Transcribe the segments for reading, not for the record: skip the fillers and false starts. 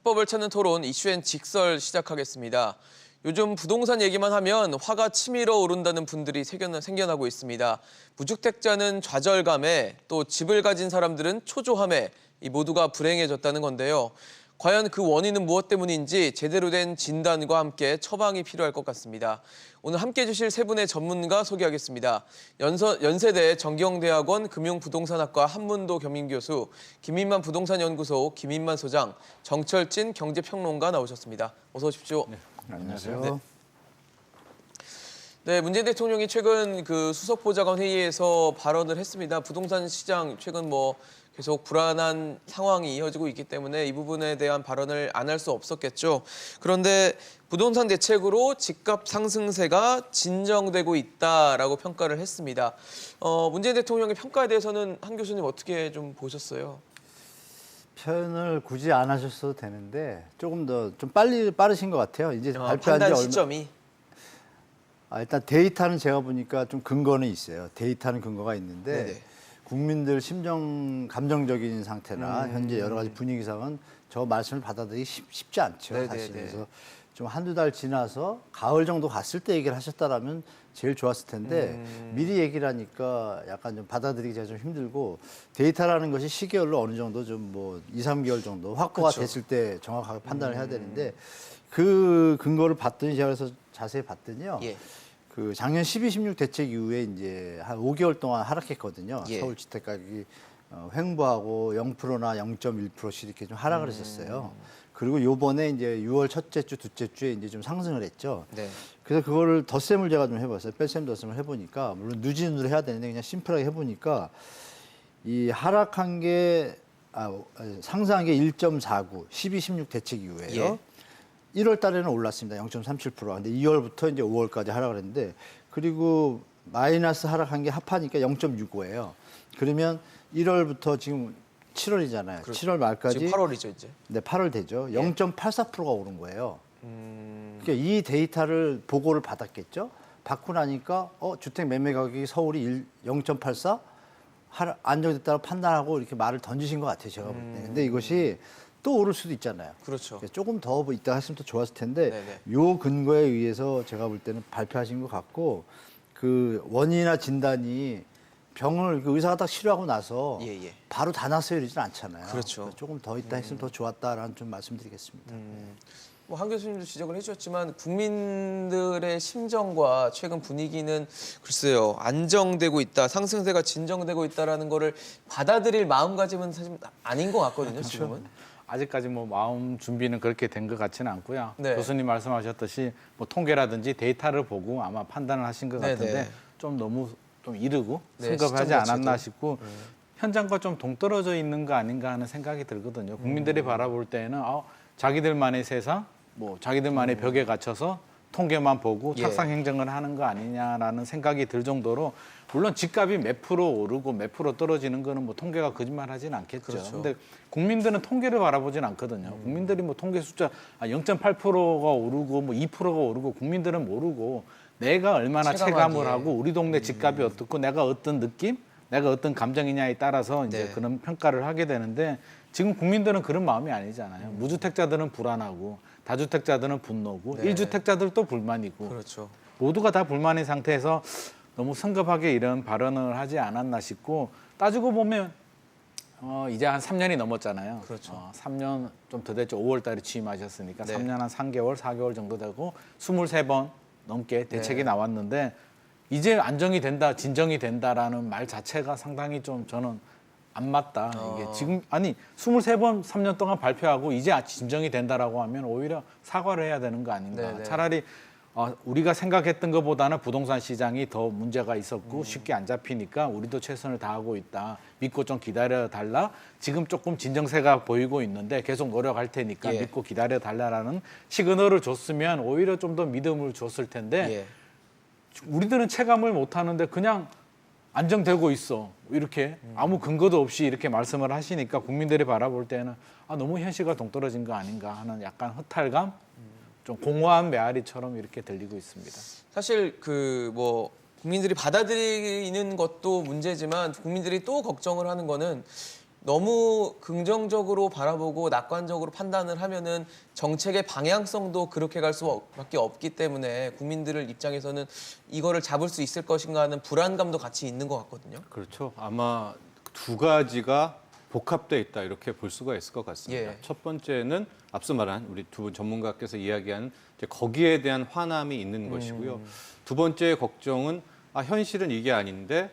해법을 찾는 토론 이슈엔 직설 시작하겠습니다. 요즘 부동산 얘기만 하면 화가 치밀어 오른다는 분들이 생겨나고 있습니다. 무주택자는 좌절감에 또 집을 가진 사람들은 초조함에 이 모두가 불행해졌다는 건데요. 과연 그 원인은 무엇 때문인지 제대로 된 진단과 함께 처방이 필요할 것 같습니다. 오늘 함께해 주실 세 분의 전문가 소개하겠습니다. 연세대 정경대학원 금융부동산학과 한문도 겸임교수, 김인만 부동산연구소 김인만 소장, 정철진 경제평론가 나오셨습니다. 어서 오십시오. 네, 안녕하세요. 네, 문재인 대통령이 최근 그 수석보좌관 회의에서 발언을 했습니다. 부동산 시장 최근 계속 불안한 상황이 이어지고 있기 때문에 이 부분에 대한 발언을 안 할 수 없었겠죠. 그런데 부동산 대책으로 집값 상승세가 진정되고 있다라고 평가를 했습니다. 문재인 대통령의 평가에 대해서는 한 교수님 어떻게 좀 보셨어요? 표현을 굳이 안 하셨어도 되는데 조금 더 좀 빠르신 것 같아요. 이제 발표한 지 판단 시점이. 일단 데이터는 제가 보니까 좀 근거는 있어요. 데이터는 근거가 있는데 네네. 국민들 감정적인 상태나 현재 여러 가지 분위기상은 저 말씀을 받아들이기 쉽지 않죠. 네네네. 사실. 그래서 좀 한두 달 지나서 가을 정도 갔을 때 얘기를 하셨다라면 제일 좋았을 텐데 미리 얘기를 하니까 약간 좀 받아들이기 제가 좀 힘들고 데이터라는 것이 시계열로 어느 정도 좀 2, 3개월 정도 확보가 그쵸. 됐을 때 정확하게 판단을 해야 되는데 그 근거를 봤더니 제가 그래서 자세히 봤더니요. 예. 그 작년 12, 16 대책 이후에 이제 한 5개월 동안 하락했거든요. 예. 서울 주택 가격이 횡보하고 0%나 0.1%씩 이렇게 좀 하락을 했었어요. 그리고 요번에 이제 6월 첫째 주, 둘째 주에 이제 좀 상승을 했죠. 네. 그래서 그거를 덧셈을 제가 좀 해봤어요. 뺄셈 덧셈을 해보니까 물론 누진으로 해야 되는데 그냥 심플하게 해보니까 이 하락한 게 상승한 게 1.49, 12, 16 대책 이후에요. 예. 1월 달에는 올랐습니다. 0.37%. 근데 2월부터 이제 5월까지 하락을 했는데 그리고 마이너스 하락한 게 합하니까 0.65예요. 그러면 1월부터 지금 7월이잖아요. 그렇죠. 7월 말까지 지금 8월이죠, 이제. 네, 8월 되죠. 예. 0.84%가 오른 거예요. 그러니까 이 데이터를 보고를 받았겠죠. 받고 나니까 주택 매매 가격이 서울이 0.84 안정됐다고 판단하고 이렇게 말을 던지신 것 같아요. 제가 볼 때. 근데 이것이 또 오를 수도 있잖아요. 그렇죠. 조금 더 이따 했으면 더 좋았을 텐데 네네. 요 근거에 의해서 제가 볼 때는 발표하신 것 같고 그 원인이나 진단이 병을 그 의사가 딱 치료하고 나서 예. 바로 다 났어요 이러진 않잖아요. 그렇죠. 그래서 조금 더 있다 했으면 더 좋았다라는 좀 말씀드리겠습니다. 한 교수님도 지적을 해주셨지만 국민들의 심정과 최근 분위기는 글쎄요 안정되고 있다, 상승세가 진정되고 있다라는 거를 받아들일 마음가짐은 사실 아닌 것 같거든요. 지금은. 아직까지 마음 준비는 그렇게 된 것 같지는 않고요. 네. 교수님 말씀하셨듯이 통계라든지 데이터를 보고 아마 판단을 하신 것 같은데 네네. 좀 너무 좀 이르고 네, 성급하지 시점 자체도. 않았나 싶고 현장과 좀 동떨어져 있는 거 아닌가 하는 생각이 들거든요. 국민들이 바라볼 때는 자기들만의 세상, 자기들만의 벽에 갇혀서 통계만 보고 예. 착상 행정을 하는 거 아니냐라는 생각이 들 정도로 물론 집값이 몇 프로 오르고 몇 프로 떨어지는 거는 통계가 거짓말하지는 않겠죠. 그렇죠. 근데 국민들은 통계를 바라보진 않거든요. 국민들이 통계 숫자 0.8%가 오르고 2%가 오르고 국민들은 모르고 내가 얼마나 체감을 체감하기에. 하고 우리 동네 집값이 어떻고 내가 어떤 느낌, 내가 어떤 감정이냐에 따라서 이제 네. 그런 평가를 하게 되는데 지금 국민들은 그런 마음이 아니잖아요. 무주택자들은 불안하고 다주택자들은 분노고 네. 1주택자들도 불만이고 그렇죠. 모두가 다 불만인 상태에서 너무 성급하게 이런 발언을 하지 않았나 싶고 따지고 보면 이제 한 3년이 넘었잖아요. 그렇죠. 3년 좀 더 됐죠. 5월 달에 취임하셨으니까 네. 3년 한 3개월, 4개월 정도 되고 23번 넘게 대책이 네. 나왔는데 이제 안정이 된다, 진정이 된다라는 말 자체가 상당히 좀 저는 안 맞다. 이게 지금 23번 3년 동안 발표하고 이제 진정이 된다라고 하면 오히려 사과를 해야 되는 거 아닌가. 네네. 차라리 우리가 생각했던 것보다는 부동산 시장이 더 문제가 있었고 쉽게 안 잡히니까 우리도 최선을 다하고 있다. 믿고 좀 기다려 달라. 지금 조금 진정세가 보이고 있는데 계속 노력할 테니까 예. 믿고 기다려 달라라는 시그널을 줬으면 오히려 좀 더 믿음을 줬을 텐데 예. 우리들은 체감을 못 하는데 그냥 안정되고 있어. 이렇게 아무 근거도 없이 이렇게 말씀을 하시니까 국민들이 바라볼 때는 너무 현실과 동떨어진 거 아닌가 하는 약간 허탈감, 좀 공허한 메아리처럼 이렇게 들리고 있습니다. 사실 국민들이 받아들이는 것도 문제지만 국민들이 또 걱정을 하는 거는 너무 긍정적으로 바라보고 낙관적으로 판단을 하면은 정책의 방향성도 그렇게 갈 수밖에 없기 때문에 국민들 입장에서는 이거를 잡을 수 있을 것인가 하는 불안감도 같이 있는 것 같거든요. 그렇죠. 아마 두 가지가 복합돼 있다 이렇게 볼 수가 있을 것 같습니다. 예. 첫 번째는 앞서 말한 우리 두 전문가께서 이야기한 이제 거기에 대한 화남이 있는 것이고요. 두 번째 걱정은 현실은 이게 아닌데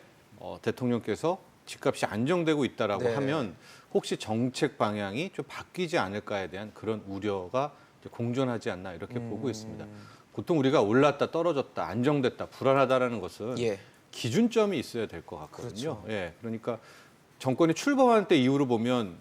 대통령께서 집값이 안정되고 있다라고 네. 하면 혹시 정책 방향이 좀 바뀌지 않을까에 대한 그런 우려가 이제 공존하지 않나 이렇게 보고 있습니다. 보통 우리가 올랐다 떨어졌다 안정됐다 불안하다라는 것은 예. 기준점이 있어야 될 것 같거든요. 그렇죠. 예, 그러니까 정권이 출범할 때 이후로 보면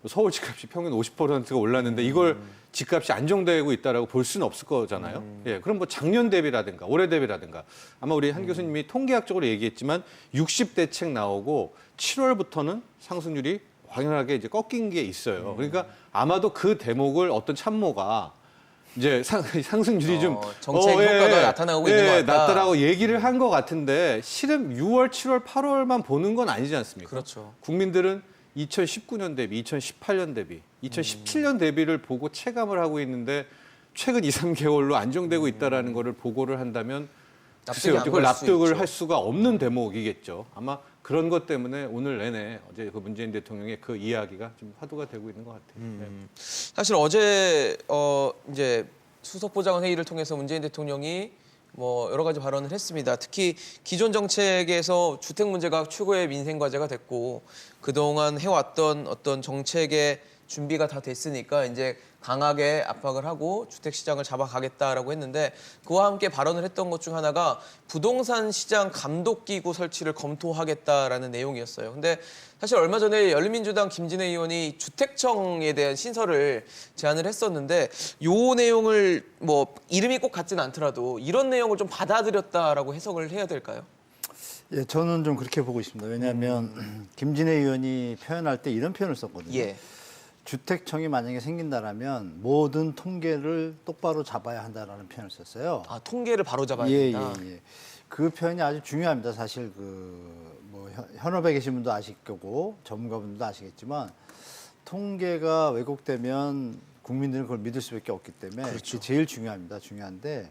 서울 집값이 평균 50%가 올랐는데 이걸 집값이 안정되고 있다라고 볼 수는 없을 거잖아요. 예, 그럼 뭐 작년 대비라든가 올해 대비라든가 아마 우리 한 교수님이 통계학적으로 얘기했지만 60대책 나오고 7월부터는 상승률이 확연하게 이제 꺾인 게 있어요. 그러니까 아마도 그 대목을 어떤 참모가 이제 상승률이 좀 정책 효과가 나타나고 있는 것 같다. 낮다라고 얘기를 한 것 같은데 실은 6월, 7월, 8월만 보는 건 아니지 않습니까? 그렇죠. 국민들은 2019년 대비, 2018년 대비, 2017년 대비를 보고 체감을 하고 있는데 최근 2, 3개월로 안정되고 있다라는 거를 보고를 한다면 납득이 안 이걸 갈수 납득을 있죠. 할 수가 없는 대목이겠죠. 아마 그런 것 때문에 오늘 내내 어제 그 문재인 대통령의 그 이야기가 좀 화두가 되고 있는 것 같아요. 네. 사실 어제 이제 수석보좌관 회의를 통해서 문재인 대통령이 뭐 여러 가지 발언을 했습니다. 특히 기존 정책에서 주택 문제가 최고의 민생 과제가 됐고 그동안 해왔던 어떤 정책의 준비가 다 됐으니까 이제 강하게 압박을 하고 주택 시장을 잡아가겠다라고 했는데 그와 함께 발언을 했던 것 중 하나가 부동산 시장 감독 기구 설치를 검토하겠다라는 내용이었어요. 근데 사실 얼마 전에 열린민주당 김진애 의원이 주택청에 대한 신설을 제안을 했었는데 요 내용을 뭐 이름이 꼭 같지는 않더라도 이런 내용을 좀 받아들였다라고 해석을 해야 될까요? 예, 저는 좀 그렇게 보고 있습니다. 왜냐하면 김진애 의원이 표현할 때 이런 표현을 썼거든요. 예. 주택청이 만약에 생긴다라면 모든 통계를 똑바로 잡아야 한다라는 표현을 썼어요. 아, 통계를 바로 잡아야 예, 된다. 예, 예. 그 표현이 아주 중요합니다. 사실 뭐 현업에 계신 분도 아실 거고 전문가분들도 아시겠지만 통계가 왜곡되면 국민들은 그걸 믿을 수밖에 없기 때문에 그렇죠. 그게 제일 중요합니다. 중요한데,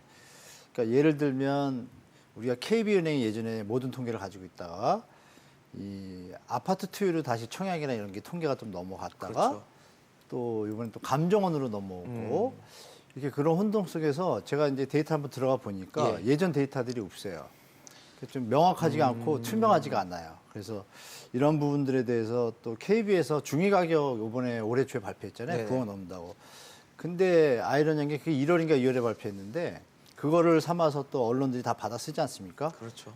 그러니까 예를 들면 우리가 KB은행이 예전에 모든 통계를 가지고 있다가 이 아파트 투율을 다시 청약이나 이런 게 통계가 좀 넘어갔다가 그렇죠. 또 이번에 또 감정원으로 넘어오고 이렇게 그런 혼동 속에서 제가 이제 데이터 한번 들어가 보니까 예전 데이터들이 없어요. 좀 명확하지가 않고 투명하지가 않아요. 그래서 이런 부분들에 대해서 또 KB에서 중위 가격 이번에 올해 초에 발표했잖아요. 네네. 9억 넘는다고. 근데 아이러니한 게 그게 1월인가 2월에 발표했는데 그거를 삼아서 또 언론들이 다 받아 쓰지 않습니까? 그렇죠.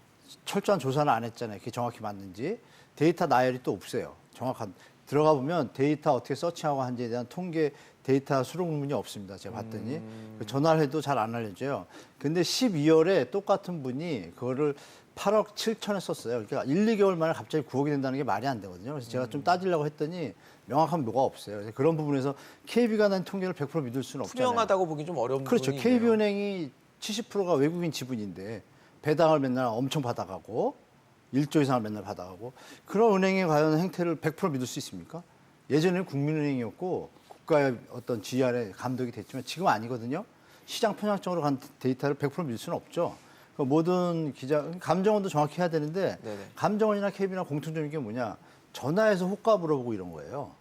철저한 조사는 안 했잖아요. 그게 정확히 맞는지. 데이터 나열이 또 없어요. 정확한. 들어가 보면 데이터 어떻게 서칭하고 한지에 대한 통계 데이터 수록 문이 없습니다. 제가 봤더니. 전화를 해도 잘 안 알려줘요. 근데 12월에 똑같은 분이 그거를 8억 7천에 썼어요. 그러니까 1, 2개월 만에 갑자기 9억이 된다는 게 말이 안 되거든요. 그래서 제가 좀 따지려고 했더니 명확한 뭐가 없어요. 그래서 그런 부분에서 KB가 낸 통계를 100% 믿을 수는 없잖아요. 투명하다고 보기 좀 어려운 그렇죠. 부분이네요. KB은행이 70%가 외국인 지분인데 배당을 맨날 엄청 받아가고 1조 이상을 맨날 받아가고 그런 은행에 과연 행태를 100% 믿을 수 있습니까? 예전에는 국민은행이었고 국가의 어떤 지휘 아래 감독이 됐지만 지금 아니거든요. 시장 편향적으로 간 데이터를 100% 믿을 수는 없죠. 그 모든 감정원도 정확히 해야 되는데 네네. 감정원이나 KB나 공통점인 게 뭐냐? 전화해서 호가 물어보고 이런 거예요.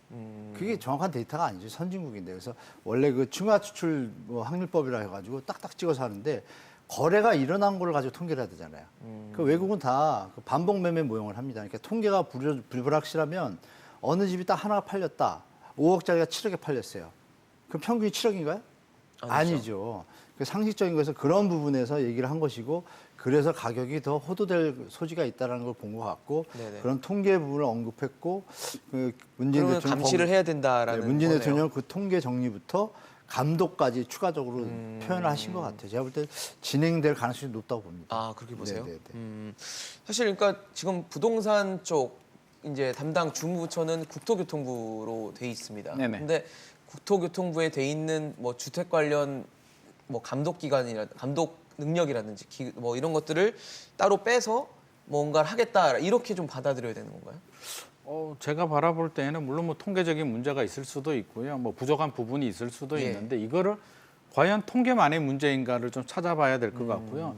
그게 정확한 데이터가 아니죠. 선진국인데. 그래서 원래 그 중화 추출 뭐 확률법이라 해가지고 딱딱 찍어서 하는데 거래가 일어난 거를 가지고 통계를 해야 되잖아요. 그 외국은 다 반복 매매 모형을 합니다. 그러니까 통계가 불확실하면 어느 집이 딱 하나가 팔렸다. 5억짜리가 7억에 팔렸어요. 그럼 평균이 7억인가요? 아니죠. 그 상식적인 거에서 그런 부분에서 얘기를 한 것이고 그래서 가격이 더 호도될 소지가 있다는 걸 본 것 같고 네네. 그런 통계 부분을 언급했고 그 문재인 그러면 대통령 감시를 해야 된다라는 문재인 거네요. 대통령 그 통계 정리부터 감독까지 추가적으로 표현을 하신 것 같아요. 제가 볼 때 진행될 가능성이 높다고 봅니다. 아, 그렇게 보세요? 네네네. 사실 그러니까 지금 부동산 쪽 이제 담당 주무부처는 국토교통부로 돼 있습니다. 네네. 근데 국토교통부에 돼 있는 뭐 주택 관련 뭐 감독 기관이라 감독 능력이라든지 뭐 이런 것들을 따로 빼서 뭔가를 하겠다 이렇게 좀 받아들여야 되는 건가요? 제가 바라볼 때에는 물론 뭐 통계적인 문제가 있을 수도 있고요. 뭐 부족한 부분이 있을 수도 예. 있는데 이거를 과연 통계만의 문제인가를 좀 찾아봐야 될 것 같고요.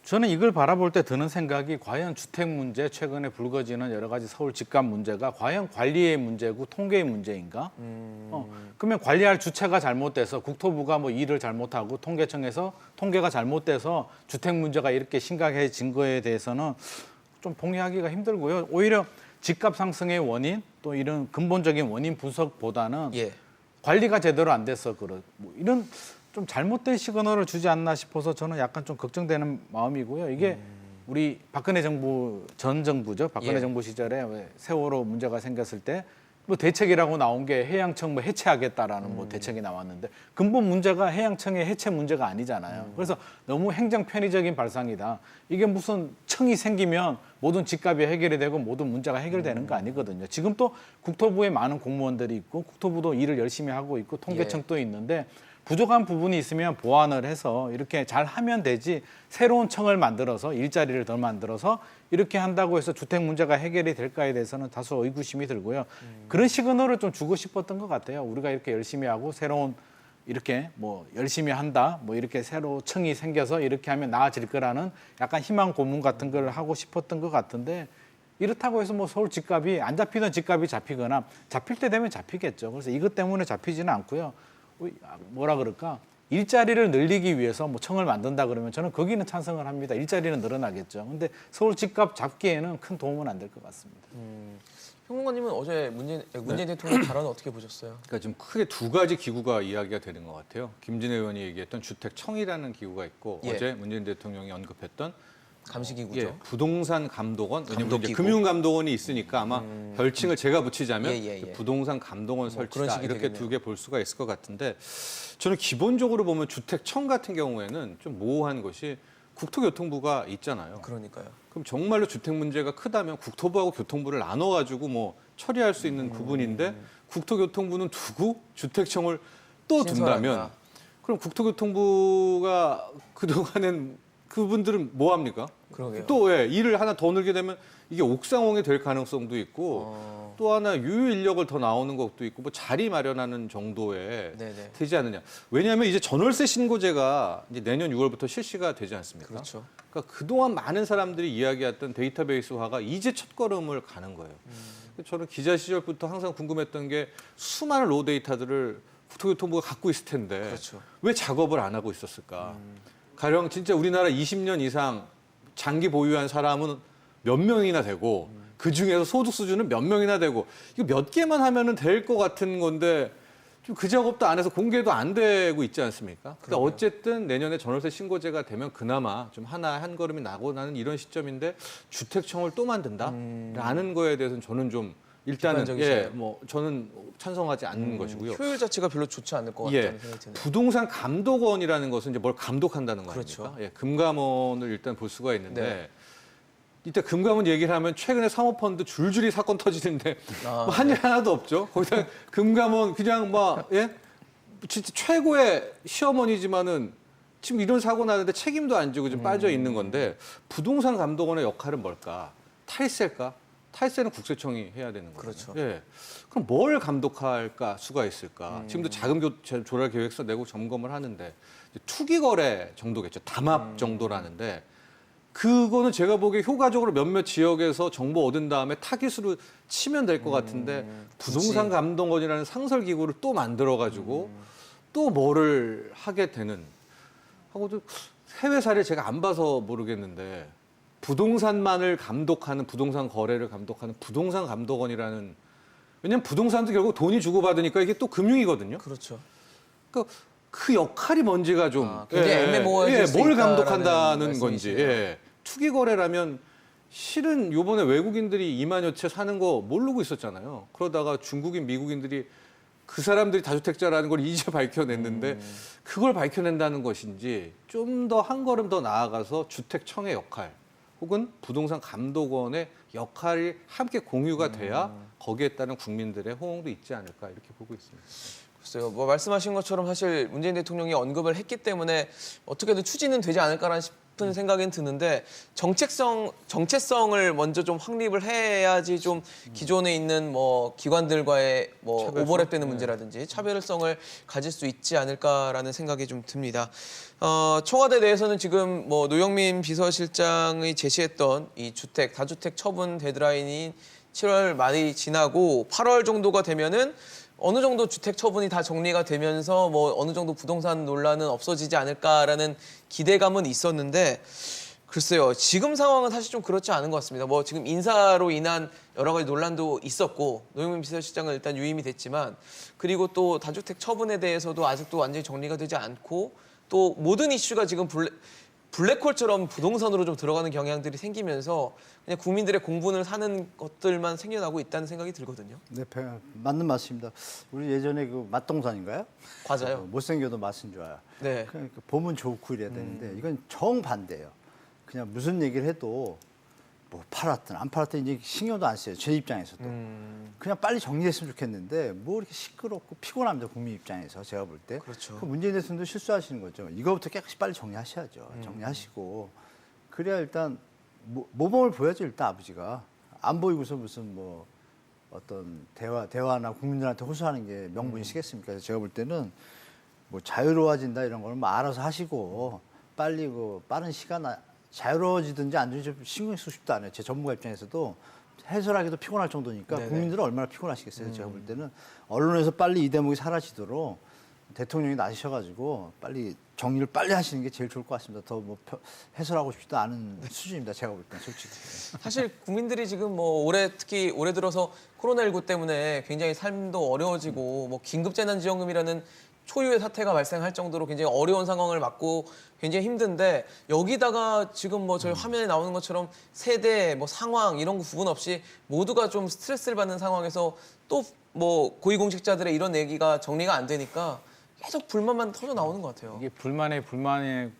저는 이걸 바라볼 때 드는 생각이 과연 주택 문제, 최근에 불거지는 여러 가지 서울 집값 문제가 과연 관리의 문제고 통계의 문제인가? 그러면 관리할 주체가 잘못돼서 국토부가 뭐 일을 잘못하고 통계청에서 통계가 잘못돼서 주택 문제가 이렇게 심각해진 거에 대해서는 좀 동의하기가 힘들고요. 오히려 집값 상승의 원인 또 이런 근본적인 원인 분석보다는 예. 관리가 제대로 안 돼서 뭐 이런 좀 잘못된 시그널을 주지 않나 싶어서 저는 약간 좀 걱정되는 마음이고요. 이게 우리 박근혜 정부 전 정부죠. 박근혜 예. 정부 시절에 왜 세월호 문제가 생겼을 때 뭐 대책이라고 나온 게 해양청 뭐 해체하겠다라는 뭐 대책이 나왔는데 근본 문제가 해양청의 해체 문제가 아니잖아요. 그래서 너무 행정 편의적인 발상이다. 이게 무슨 청이 생기면 모든 집값이 해결이 되고 모든 문제가 해결되는 거 아니거든요. 지금 또 국토부에 많은 공무원들이 있고 국토부도 일을 열심히 하고 있고 통계청도 있는데 부족한 부분이 있으면 보완을 해서 이렇게 잘 하면 되지 새로운 청을 만들어서 일자리를 더 만들어서 이렇게 한다고 해서 주택 문제가 해결이 될까에 대해서는 다소 의구심이 들고요. 그런 시그널을 좀 주고 싶었던 것 같아요. 우리가 이렇게 열심히 하고 새로운 이렇게 뭐 열심히 한다, 뭐 이렇게 새로 청이 생겨서 이렇게 하면 나아질 거라는 약간 희망 고문 같은 걸 하고 싶었던 것 같은데 이렇다고 해서 뭐 서울 집값이 안 잡히던 집값이 잡히거나 잡힐 때 되면 잡히겠죠. 그래서 이것 때문에 잡히지는 않고요. 뭐라 그럴까? 일자리를 늘리기 위해서 뭐 청을 만든다 그러면 저는 거기는 찬성을 합니다. 일자리는 늘어나겠죠. 근데 서울 집값 잡기에는 큰 도움은 안 될 것 같습니다. 평론가님은 어제 문재인 대통령 발언 어떻게 보셨어요? 그러니까 좀 크게 두 가지 기구가 이야기가 되는 것 같아요. 김진애 의원이 얘기했던 주택청이라는 기구가 있고 예. 어제 문재인 대통령이 언급했던 감시기구죠. 예, 부동산 감독원, 왜냐면 이제 감독기구. 금융감독원이 있으니까 아마 별칭을 제가 붙이자면 예. 부동산 감독원 그런 설치다 식이 이렇게 되겠네요. 두 개 볼 수가 있을 것 같은데 저는 기본적으로 보면 주택청 같은 경우에는 좀 모호한 것이 국토교통부가 있잖아요. 그러니까요. 그럼 정말로 주택 문제가 크다면 국토부하고 교통부를 나눠가지고 뭐 처리할 수 있는 부분인데 국토교통부는 두고 주택청을 또 둔다면 신설한다. 그럼 국토교통부가 그동안엔 그분들은 뭐 합니까? 그러게요. 또 예, 일을 하나 더 늘게 되면 이게 옥상홍이 될 가능성도 있고 또 하나 유유 인력을 더 나오는 것도 있고 뭐 자리 마련하는 정도에 네네. 되지 않느냐. 왜냐하면 이제 전월세 신고제가 이제 내년 6월부터 실시가 되지 않습니까? 그렇죠. 그러니까 그동안 많은 사람들이 이야기했던 데이터베이스화가 이제 첫걸음을 가는 거예요. 저는 기자 시절부터 항상 궁금했던 게 수많은 로우 데이터들을 국토교통부가 갖고 있을 텐데 그렇죠. 왜 작업을 안 하고 있었을까? 가령 진짜 우리나라 20년 이상 장기 보유한 사람은 몇 명이나 되고 그 중에서 소득 수준은 몇 명이나 되고 이거 몇 개만 하면은 될 것 같은 건데 좀 그 작업도 안 해서 공개도 안 되고 있지 않습니까? 근데 어쨌든 내년에 전월세 신고제가 되면 그나마 좀 한 걸음이 나고 나는 이런 시점인데 주택청을 또 만든다라는 거에 대해서는 저는 좀 일단은 비판적이시네요. 뭐 저는 찬성하지 않는 것이고요. 효율 자체가 별로 좋지 않을 것 예, 같다는 생각이 드네요. 부동산 감독원이라는 것은 이제 뭘 감독한다는 거 그렇죠. 아닙니까? 예, 금감원을 일단 볼 수가 있는데 네. 이때 금감원 얘기를 하면 최근에 사모펀드 줄줄이 사건 터지는데 뭐 한 일 하나도 없죠. 거기다 금감원 그냥 막 예, 진짜 최고의 시어머니지만은 지금 이런 사고 나는데 책임도 안 지고 좀 빠져 있는 건데 부동산 감독원의 역할은 뭘까? 탈세일까? 탈세는 국세청이 해야 되는 거죠. 그렇죠. 예. 그럼 뭘 감독할까 수가 있을까? 지금도 자금 조달 계획서 내고 점검을 하는데 투기 거래 정도겠죠. 담합 정도라는데 그거는 제가 보기에 효과적으로 몇몇 지역에서 정보 얻은 다음에 타깃으로 치면 될 것 같은데 부동산 감독원이라는 상설 기구를 또 만들어 가지고 또 뭐를 하게 되는 하고도 해외 사례 제가 안 봐서 모르겠는데 부동산만을 감독하는 부동산 거래를 감독하는 부동산 감독원이라는 왜냐하면 부동산도 결국 돈이 주고받으니까 이게 또 금융이거든요. 그렇죠. 그러니까 그 역할이 뭔지가 좀 굉장히 애매모호해질 수 뭘 있다라는 감독한다는 건지 말씀이시네요. 투기 거래라면 실은 요번에 외국인들이 2만여 채 사는 거 모르고 있었잖아요. 그러다가 중국인 미국인들이 그 사람들이 다주택자라는 걸 이제 밝혀냈는데 그걸 밝혀낸다는 것인지 좀 더 한 걸음 더 나아가서 주택청의 역할 혹은 부동산 감독원의 역할이 함께 공유가 돼야 거기에 따른 국민들의 호응도 있지 않을까 이렇게 보고 있습니다. 글쎄요. 뭐 말씀하신 것처럼 사실 문재인 대통령이 언급을 했기 때문에 어떻게든 추진은 되지 않을까라는 싶은 생각은 드는데 정체성을 먼저 좀 확립을 해야지 좀 기존에 있는 뭐 기관들과의 뭐 오버랩되는 문제라든지 차별성을 가질 수 있지 않을까라는 생각이 좀 듭니다. 청와대 내에서는 지금 뭐 노영민 비서실장이 제시했던 이 다주택 처분 데드라인이 7월 말이 지나고 8월 정도가 되면은 어느 정도 주택 처분이 다 정리가 되면서 뭐 어느 정도 부동산 논란은 없어지지 않을까라는 기대감은 있었는데 글쎄요. 지금 상황은 사실 좀 그렇지 않은 것 같습니다. 뭐 지금 인사로 인한 여러 가지 논란도 있었고 노영민 비서실장은 일단 유임이 됐지만 그리고 또 다주택 처분에 대해서도 아직도 완전히 정리가 되지 않고 또 모든 이슈가 지금 블랙홀처럼 부동산으로 좀 들어가는 경향들이 생기면서 그냥 국민들의 공분을 사는 것들만 생겨나고 있다는 생각이 들거든요. 네, 맞는 말씀입니다. 우리 예전에 그 맛동산인가요? 과자요. 못생겨도 맛은 좋아요. 네. 그러니까 보면 좋고 이래야 되는데 이건 정반대예요. 그냥 무슨 얘기를 해도 뭐 팔았든 안 팔았든 이제 신경도 안 써요. 제 입장에서도. 그냥 빨리 정리했으면 좋겠는데 뭐 이렇게 시끄럽고 피곤합니다. 국민 입장에서 제가 볼 때. 그렇죠. 그 문재인 대통령도 실수하시는 거죠. 이거부터 깨끗이 빨리 정리하셔야죠. 정리하시고 그래야 일단 모범을 보여야죠. 일단 아버지가 안 보이고서 무슨 뭐 어떤 대화나 국민들한테 호소하는 게 명분이시겠습니까? 그래서 제가 볼 때는 뭐 자유로워진다 이런 거는 뭐 알아서 하시고 빨리 그 빠른 시간 자유로워지든지 안 되든지 좀 신경 쓰고 싶도 않아요. 제 전문가 입장에서도 해설하기도 피곤할 정도니까 네네. 국민들은 얼마나 피곤하시겠어요. 제가 볼 때는 언론에서 빨리 이 대목이 사라지도록 대통령이 나서셔가지고 빨리 정리를 빨리 하시는 게 제일 좋을 것 같습니다. 더 뭐 해설하고 싶지도 않은 수준입니다. 제가 볼 때는 솔직히. 사실 국민들이 지금 뭐 특히 올해 들어서 코로나19 때문에 굉장히 삶도 어려워지고 뭐 긴급재난지원금이라는 초유의 사태가 발생할 정도로 굉장히 어려운 상황을 맞고 굉장히 힘든데 여기다가 지금 뭐 저희 화면에 나오는 것처럼 세대, 뭐 상황 이런 거 구분 없이 모두가 좀 스트레스를 받는 상황에서 또 뭐 고위공직자들의 이런 얘기가 정리가 안 되니까 계속 불만만 터져 나오는 것 같아요. 이게 불만에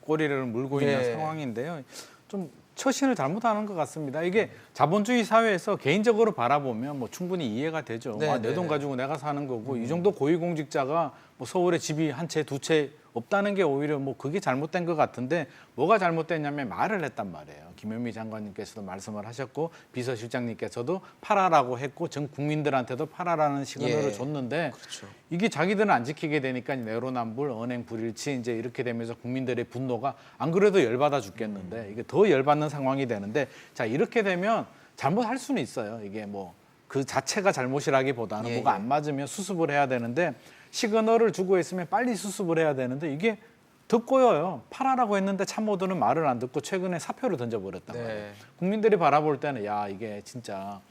꼬리를 물고 있는 네. 상황인데요. 좀 처신을 잘못하는 것 같습니다. 이게 자본주의 사회에서 개인적으로 바라보면 뭐 충분히 이해가 되죠. 네, 내 돈 네. 가지고 내가 사는 거고 이 정도 고위공직자가 뭐 서울에 집이 한 채, 두 채 없다는 게 오히려 뭐 그게 잘못된 것 같은데 뭐가 잘못됐냐면 말을 했단 말이에요. 김현미 장관님께서도 말씀을 하셨고 비서실장님께서도 팔아라고 했고 전 국민들한테도 팔아라는 시그널을 예. 줬는데 그렇죠. 이게 자기들은 안 지키게 되니까 내로남불, 언행 불일치 이제 이렇게 되면서 국민들의 분노가 안 그래도 열받아 죽겠는데 이게 더 열받는 상황이 되는데 자 이렇게 되면 잘못할 수는 있어요. 이게 뭐 그 자체가 잘못이라기보다는 예, 뭐가 예. 안 맞으면 수습을 해야 되는데 시그널을 주고 있으면 빨리 수습을 해야 되는데 이게 더 꼬여요. 팔아라고 했는데 참모들은 말을 안 듣고 최근에 사표를 던져버렸단 네. 말이에요. 국민들이 바라볼 때는 야 이게 진짜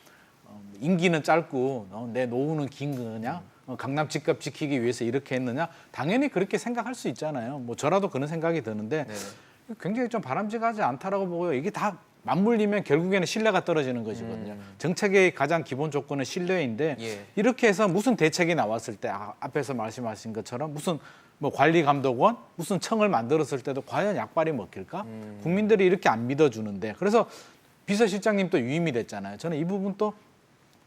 임기는 짧고 내 노후는 긴 거냐? 강남 집값 지키기 위해서 이렇게 했느냐? 당연히 그렇게 생각할 수 있잖아요. 뭐 저라도 그런 생각이 드는데 네. 굉장히 좀 바람직하지 않다라고 보고요. 이게 다 맞물리면 결국에는 신뢰가 떨어지는 것이거든요. 정책의 가장 기본 조건은 신뢰인데 예. 이렇게 해서 무슨 대책이 나왔을 때 앞에서 말씀하신 것처럼 무슨 뭐 관리감독원 무슨 청을 만들었을 때도 과연 약발이 먹힐까? 국민들이 이렇게 안 믿어주는데 그래서 비서실장님 또 유임이 됐잖아요. 저는 이 부분 또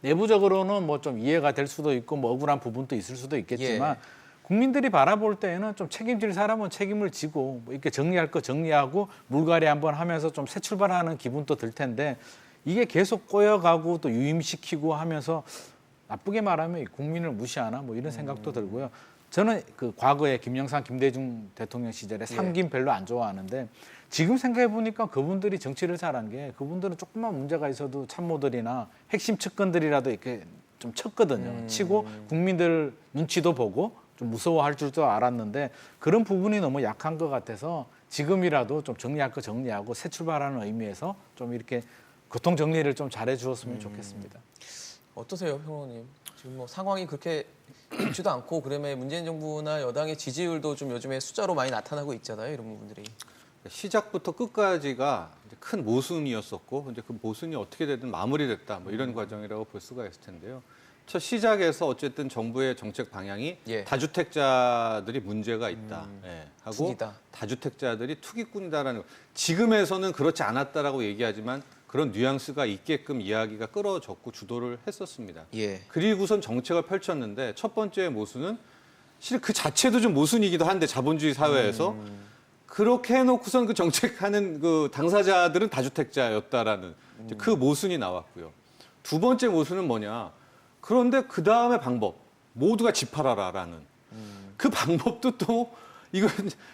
내부적으로는 뭐 좀 이해가 될 수도 있고 뭐 억울한 부분도 있을 수도 있겠지만 국민들이 바라볼 때에는 좀 책임질 사람은 책임을 지고 뭐 이렇게 정리할 거 정리하고 물갈이 한번 하면서 좀 새 출발하는 기분도 들 텐데 이게 계속 꼬여가고 또 유임시키고 하면서 나쁘게 말하면 국민을 무시하나 뭐 이런 생각도 들고요. 저는 그 과거에 김영삼, 김대중 대통령 시절에 삼김 별로 안 좋아하는데 지금 생각해 보니까 그분들이 정치를 잘한 게 그분들은 조금만 문제가 있어도 참모들이나 핵심 측근들이라도 이렇게 좀 쳤거든요. 치고 국민들 눈치도 보고 좀 무서워할 줄도 알았는데 그런 부분이 너무 약한 것 같아서 지금이라도 좀 정리할 거 정리하고 새 출발하는 의미에서 좀 이렇게 교통 정리를 좀 잘해 주었으면 좋겠습니다. 어떠세요, 평론님? 지금 뭐 상황이 그렇게 좋지도 않고 그러면 문재인 정부나 여당의 지지율도 좀 요즘에 숫자로 많이 나타나고 있잖아요, 이런 부분들이. 시작부터 끝까지가 이제 큰 모순이었었고 이제 그 모순이 어떻게 되든 마무리됐다 뭐 이런 과정이라고 볼 수가 있을 텐데요. 첫 시작에서 어쨌든 정부의 정책 방향이 예. 다주택자들이 문제가 있다 하고 투기다. 다주택자들이 투기꾼이다라는 거. 지금에서는 그렇지 않았다라고 얘기하지만 그런 뉘앙스가 있게끔 이야기가 끌어졌고 주도를 했었습니다. 예. 그리고선 정책을 펼쳤는데 첫 번째 모순은 실은 그 자체도 좀 모순이기도 한데 자본주의 사회에서 그렇게 해놓고선 그 정책하는 그 당사자들은 다주택자였다라는 이제 그 모순이 나왔고요. 두 번째 모순은 뭐냐? 그런데 그 다음에 방법 모두가 집 팔아라라는 그 방법도 또 이건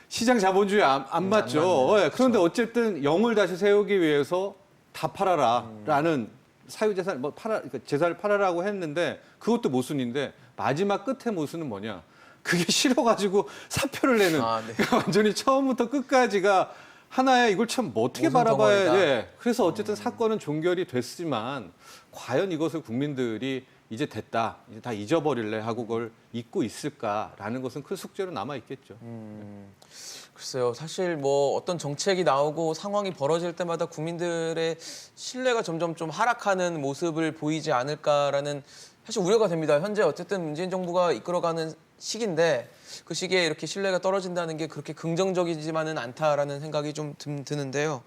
시장 자본주의 안 맞죠. 예, 그런데 어쨌든 영을 다시 세우기 위해서 다 팔아라라는 사유재산 뭐 그러니까 재산을 팔아라고 했는데 그것도 모순인데 마지막 끝에 모순은 뭐냐? 그게 싫어가지고 사표를 내는 네. 그러니까 완전히 처음부터 끝까지가 하나의 이걸 참 뭐 어떻게 모순 바라봐야 덩어리다. 돼. 그래서 어쨌든 사건은 종결이 됐지만 과연 이것을 국민들이 이제 됐다, 이제 다 잊어버릴래 하고 그걸 잊고 있을까라는 것은 큰 숙제로 남아 있겠죠. 글쎄요. 사실 뭐 어떤 정책이 나오고 상황이 벌어질 때마다 국민들의 신뢰가 점점 좀 하락하는 모습을 보이지 않을까라는 사실 우려가 됩니다. 현재 어쨌든 문재인 정부가 이끌어가는 시기인데 그 시기에 이렇게 신뢰가 떨어진다는 게 그렇게 긍정적이지만은 않다라는 생각이 좀 드는데요.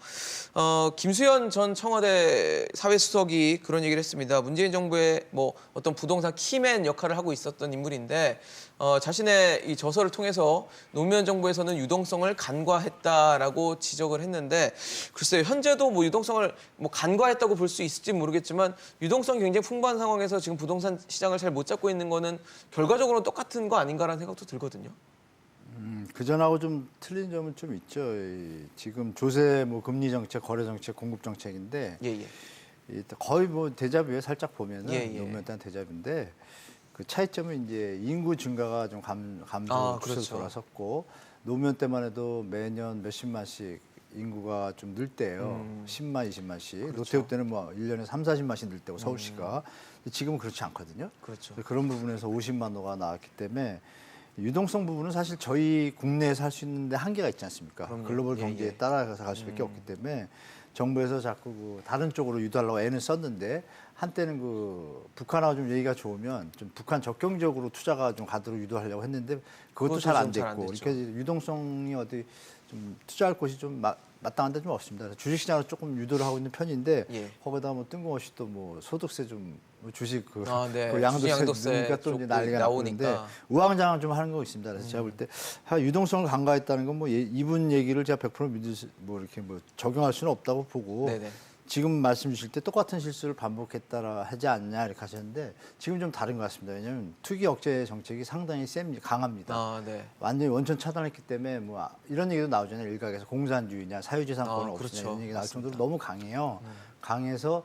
김수현 전 청와대 사회수석이 그런 얘기를 했습니다. 문재인 정부의 뭐 어떤 부동산 키맨 역할을 하고 있었던 인물인데 자신의 이 저서를 통해서 노무현 정부에서는 유동성을 간과했다라고 지적을 했는데 글쎄요. 현재도 뭐 유동성을 뭐 간과했다고 볼 수 있을지 모르겠지만 유동성이 굉장히 풍부한 상황에서 지금 부동산 시장을 잘 못 잡고 있는 거는 결과적으로는 똑같은 거 아닌가라는 생각도 들거든요. 그 전하고 좀 틀린 점은 좀 있죠. 지금 조세 뭐 금리 정책, 거래 정책, 공급 정책인데 예. 거의 뭐 데자뷰에 살짝 보면은 예. 노무현 때는 데자뷰인데 그 차이점은 이제 인구 증가가 좀 감소 추세로 그렇죠. 돌아섰고 노무현 때만 해도 매년 몇십만씩 인구가 좀 늘 때예요. 10만, 20만씩. 그렇죠. 노태우 때는 뭐 1년에 3, 40만씩 늘 때고 서울시가. 근데 지금은 그렇지 않거든요. 그렇죠. 그런 부분에서 50만 호가 나왔기 때문에 유동성 부분은 사실 저희 국내에서 할 수 있는데 한계가 있지 않습니까? 그럼요. 글로벌 예, 경제에 예. 따라가서 갈 수밖에 없기 때문에 정부에서 자꾸 그 다른 쪽으로 유도하려고 애는 썼는데 한때는 그 북한하고 좀 얘기가 좋으면 좀 북한 적경적으로 투자가 좀 가도록 유도하려고 했는데 그것도 그것도 잘 안 좀 잘안 됐고 됐죠. 이렇게 유동성이 어디 좀 투자할 곳이 좀 마땅한 데 좀 없습니다. 그래서 주식시장을 조금 유도를 하고 있는 편인데 예. 거기다 뭐 뜬금없이 또 뭐 소득세 좀 주식 그, 네. 그 양도세 양도세 넣으니까 또 이제 쪽도 난리가 나오니까. 나오는데 우왕좌왕 좀 하는 거 있습니다. 그래서 제가 볼 때 유동성을 간과했다는 건 뭐 이분 얘기를 제가 100% 믿을 뭐 이렇게 뭐 적용할 수는 없다고 보고 네네. 지금 말씀 주실 때 똑같은 실수를 반복했다라 하지 않냐 이렇게 하셨는데 지금 좀 다른 것 같습니다. 왜냐하면 투기 억제 정책이 상당히 강합니다. 네. 완전히 원천 차단했기 때문에 뭐 이런 얘기도 나오잖아요. 일각에서 공산주의냐 사유재산권은 없으냐 그렇죠. 이런 얘기 나올 맞습니다. 정도로 너무 강해요. 강해서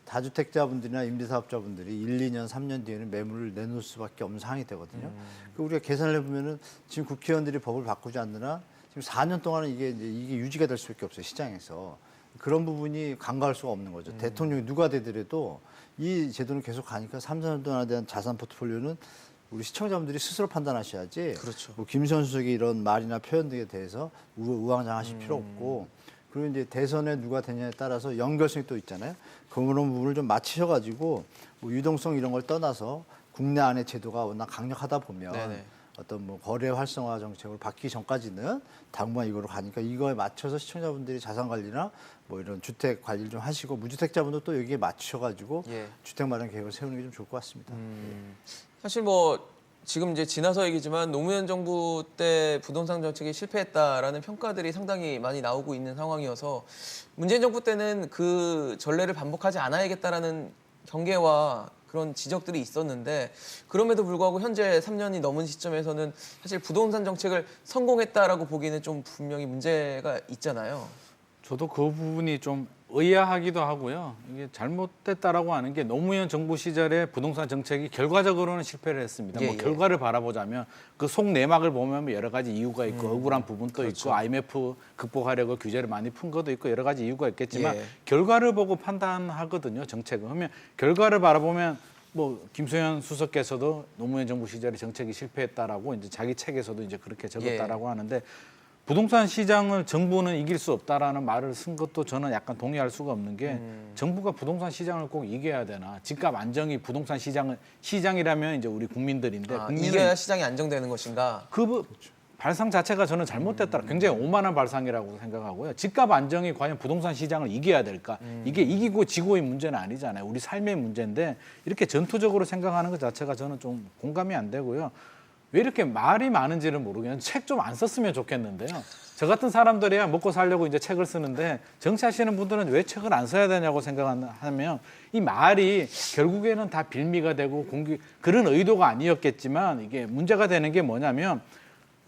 다주택자분들이나 임대사업자분들이 1, 2년, 3년 뒤에는 매물을 내놓을 수밖에 없는 상황이 되거든요. 그 우리가 계산을 해보면은 지금 국회의원들이 법을 바꾸지 않느라 지금 4년 동안은 이게 유지가 될 수밖에 없어요. 시장에서. 그런 부분이 간과할 수가 없는 거죠. 대통령이 누가 되더라도 이 제도는 계속 가니까 3, 4년 동안에 대한 자산 포트폴리오는 우리 시청자분들이 스스로 판단하셔야지. 그렇죠. 뭐 김수현 수석의 이런 말이나 표현 등에 대해서 우왕좌왕하실 필요 없고 그리고 이제 대선에 누가 되냐에 따라서 연결성이 또 있잖아요. 그런 부분을 좀 맞추셔가지고 뭐 유동성 이런 걸 떠나서 국내 안에 제도가 워낙 강력하다 보면 네네. 어떤 뭐 거래 활성화 정책을 받기 전까지는 당분간 이거로 가니까 이거에 맞춰서 시청자분들이 자산 관리나 뭐 이런 주택 관리를 좀 하시고 무주택자분도 또 여기에 맞추셔가지고 예. 주택 마련 계획을 세우는 게 좀 좋을 것 같습니다. 사실 뭐 지금 이제 지나서 얘기지만 노무현 정부 때 부동산 정책이 실패했다라는 평가들이 상당히 많이 나오고 있는 상황이어서 문재인 정부 때는 그 전례를 반복하지 않아야겠다라는 경계와 그런 지적들이 있었는데 그럼에도 불구하고 현재 3년이 넘은 시점에서는 사실 부동산 정책을 성공했다라고 보기에는 좀 분명히 문제가 있잖아요. 저도 그 부분이 좀 의아하기도 하고요. 이게 잘못됐다라고 하는 게 노무현 정부 시절에 부동산 정책이 결과적으로는 실패를 했습니다. 예, 뭐 예. 결과를 바라보자면 그 속내막을 보면 여러 가지 이유가 있고 억울한 부분도 그렇죠. 있고 IMF 극복하려고 규제를 많이 푼 것도 있고 여러 가지 이유가 있겠지만 예. 결과를 보고 판단하거든요. 정책은. 그러면 결과를 바라보면 뭐 김소연 수석께서도 노무현 정부 시절에 정책이 실패했다라고 이제 자기 책에서도 이제 그렇게 적었다라고 하는데 부동산 시장을 정부는 이길 수 없다라는 말을 쓴 것도 저는 약간 동의할 수가 없는 게 정부가 부동산 시장을 꼭 이겨야 되나? 집값 안정이 부동산 시장이라면 이제 우리 국민들인데 국민은 이겨야 시장이 안정되는 것인가? 그 발상 자체가 저는 잘못됐다. 굉장히 오만한 발상이라고 생각하고요. 집값 안정이 과연 부동산 시장을 이겨야 될까? 이게 이기고 지고의 문제는 아니잖아요. 우리 삶의 문제인데 이렇게 전투적으로 생각하는 것 자체가 저는 좀 공감이 안 되고요. 왜 이렇게 말이 많은지를 모르겠는데 책 좀 안 썼으면 좋겠는데요. 저 같은 사람들이야 먹고 살려고 이제 책을 쓰는데 정치하시는 분들은 왜 책을 안 써야 되냐고 생각하면 이 말이 결국에는 다 빌미가 되고 그런 의도가 아니었겠지만 이게 문제가 되는 게 뭐냐면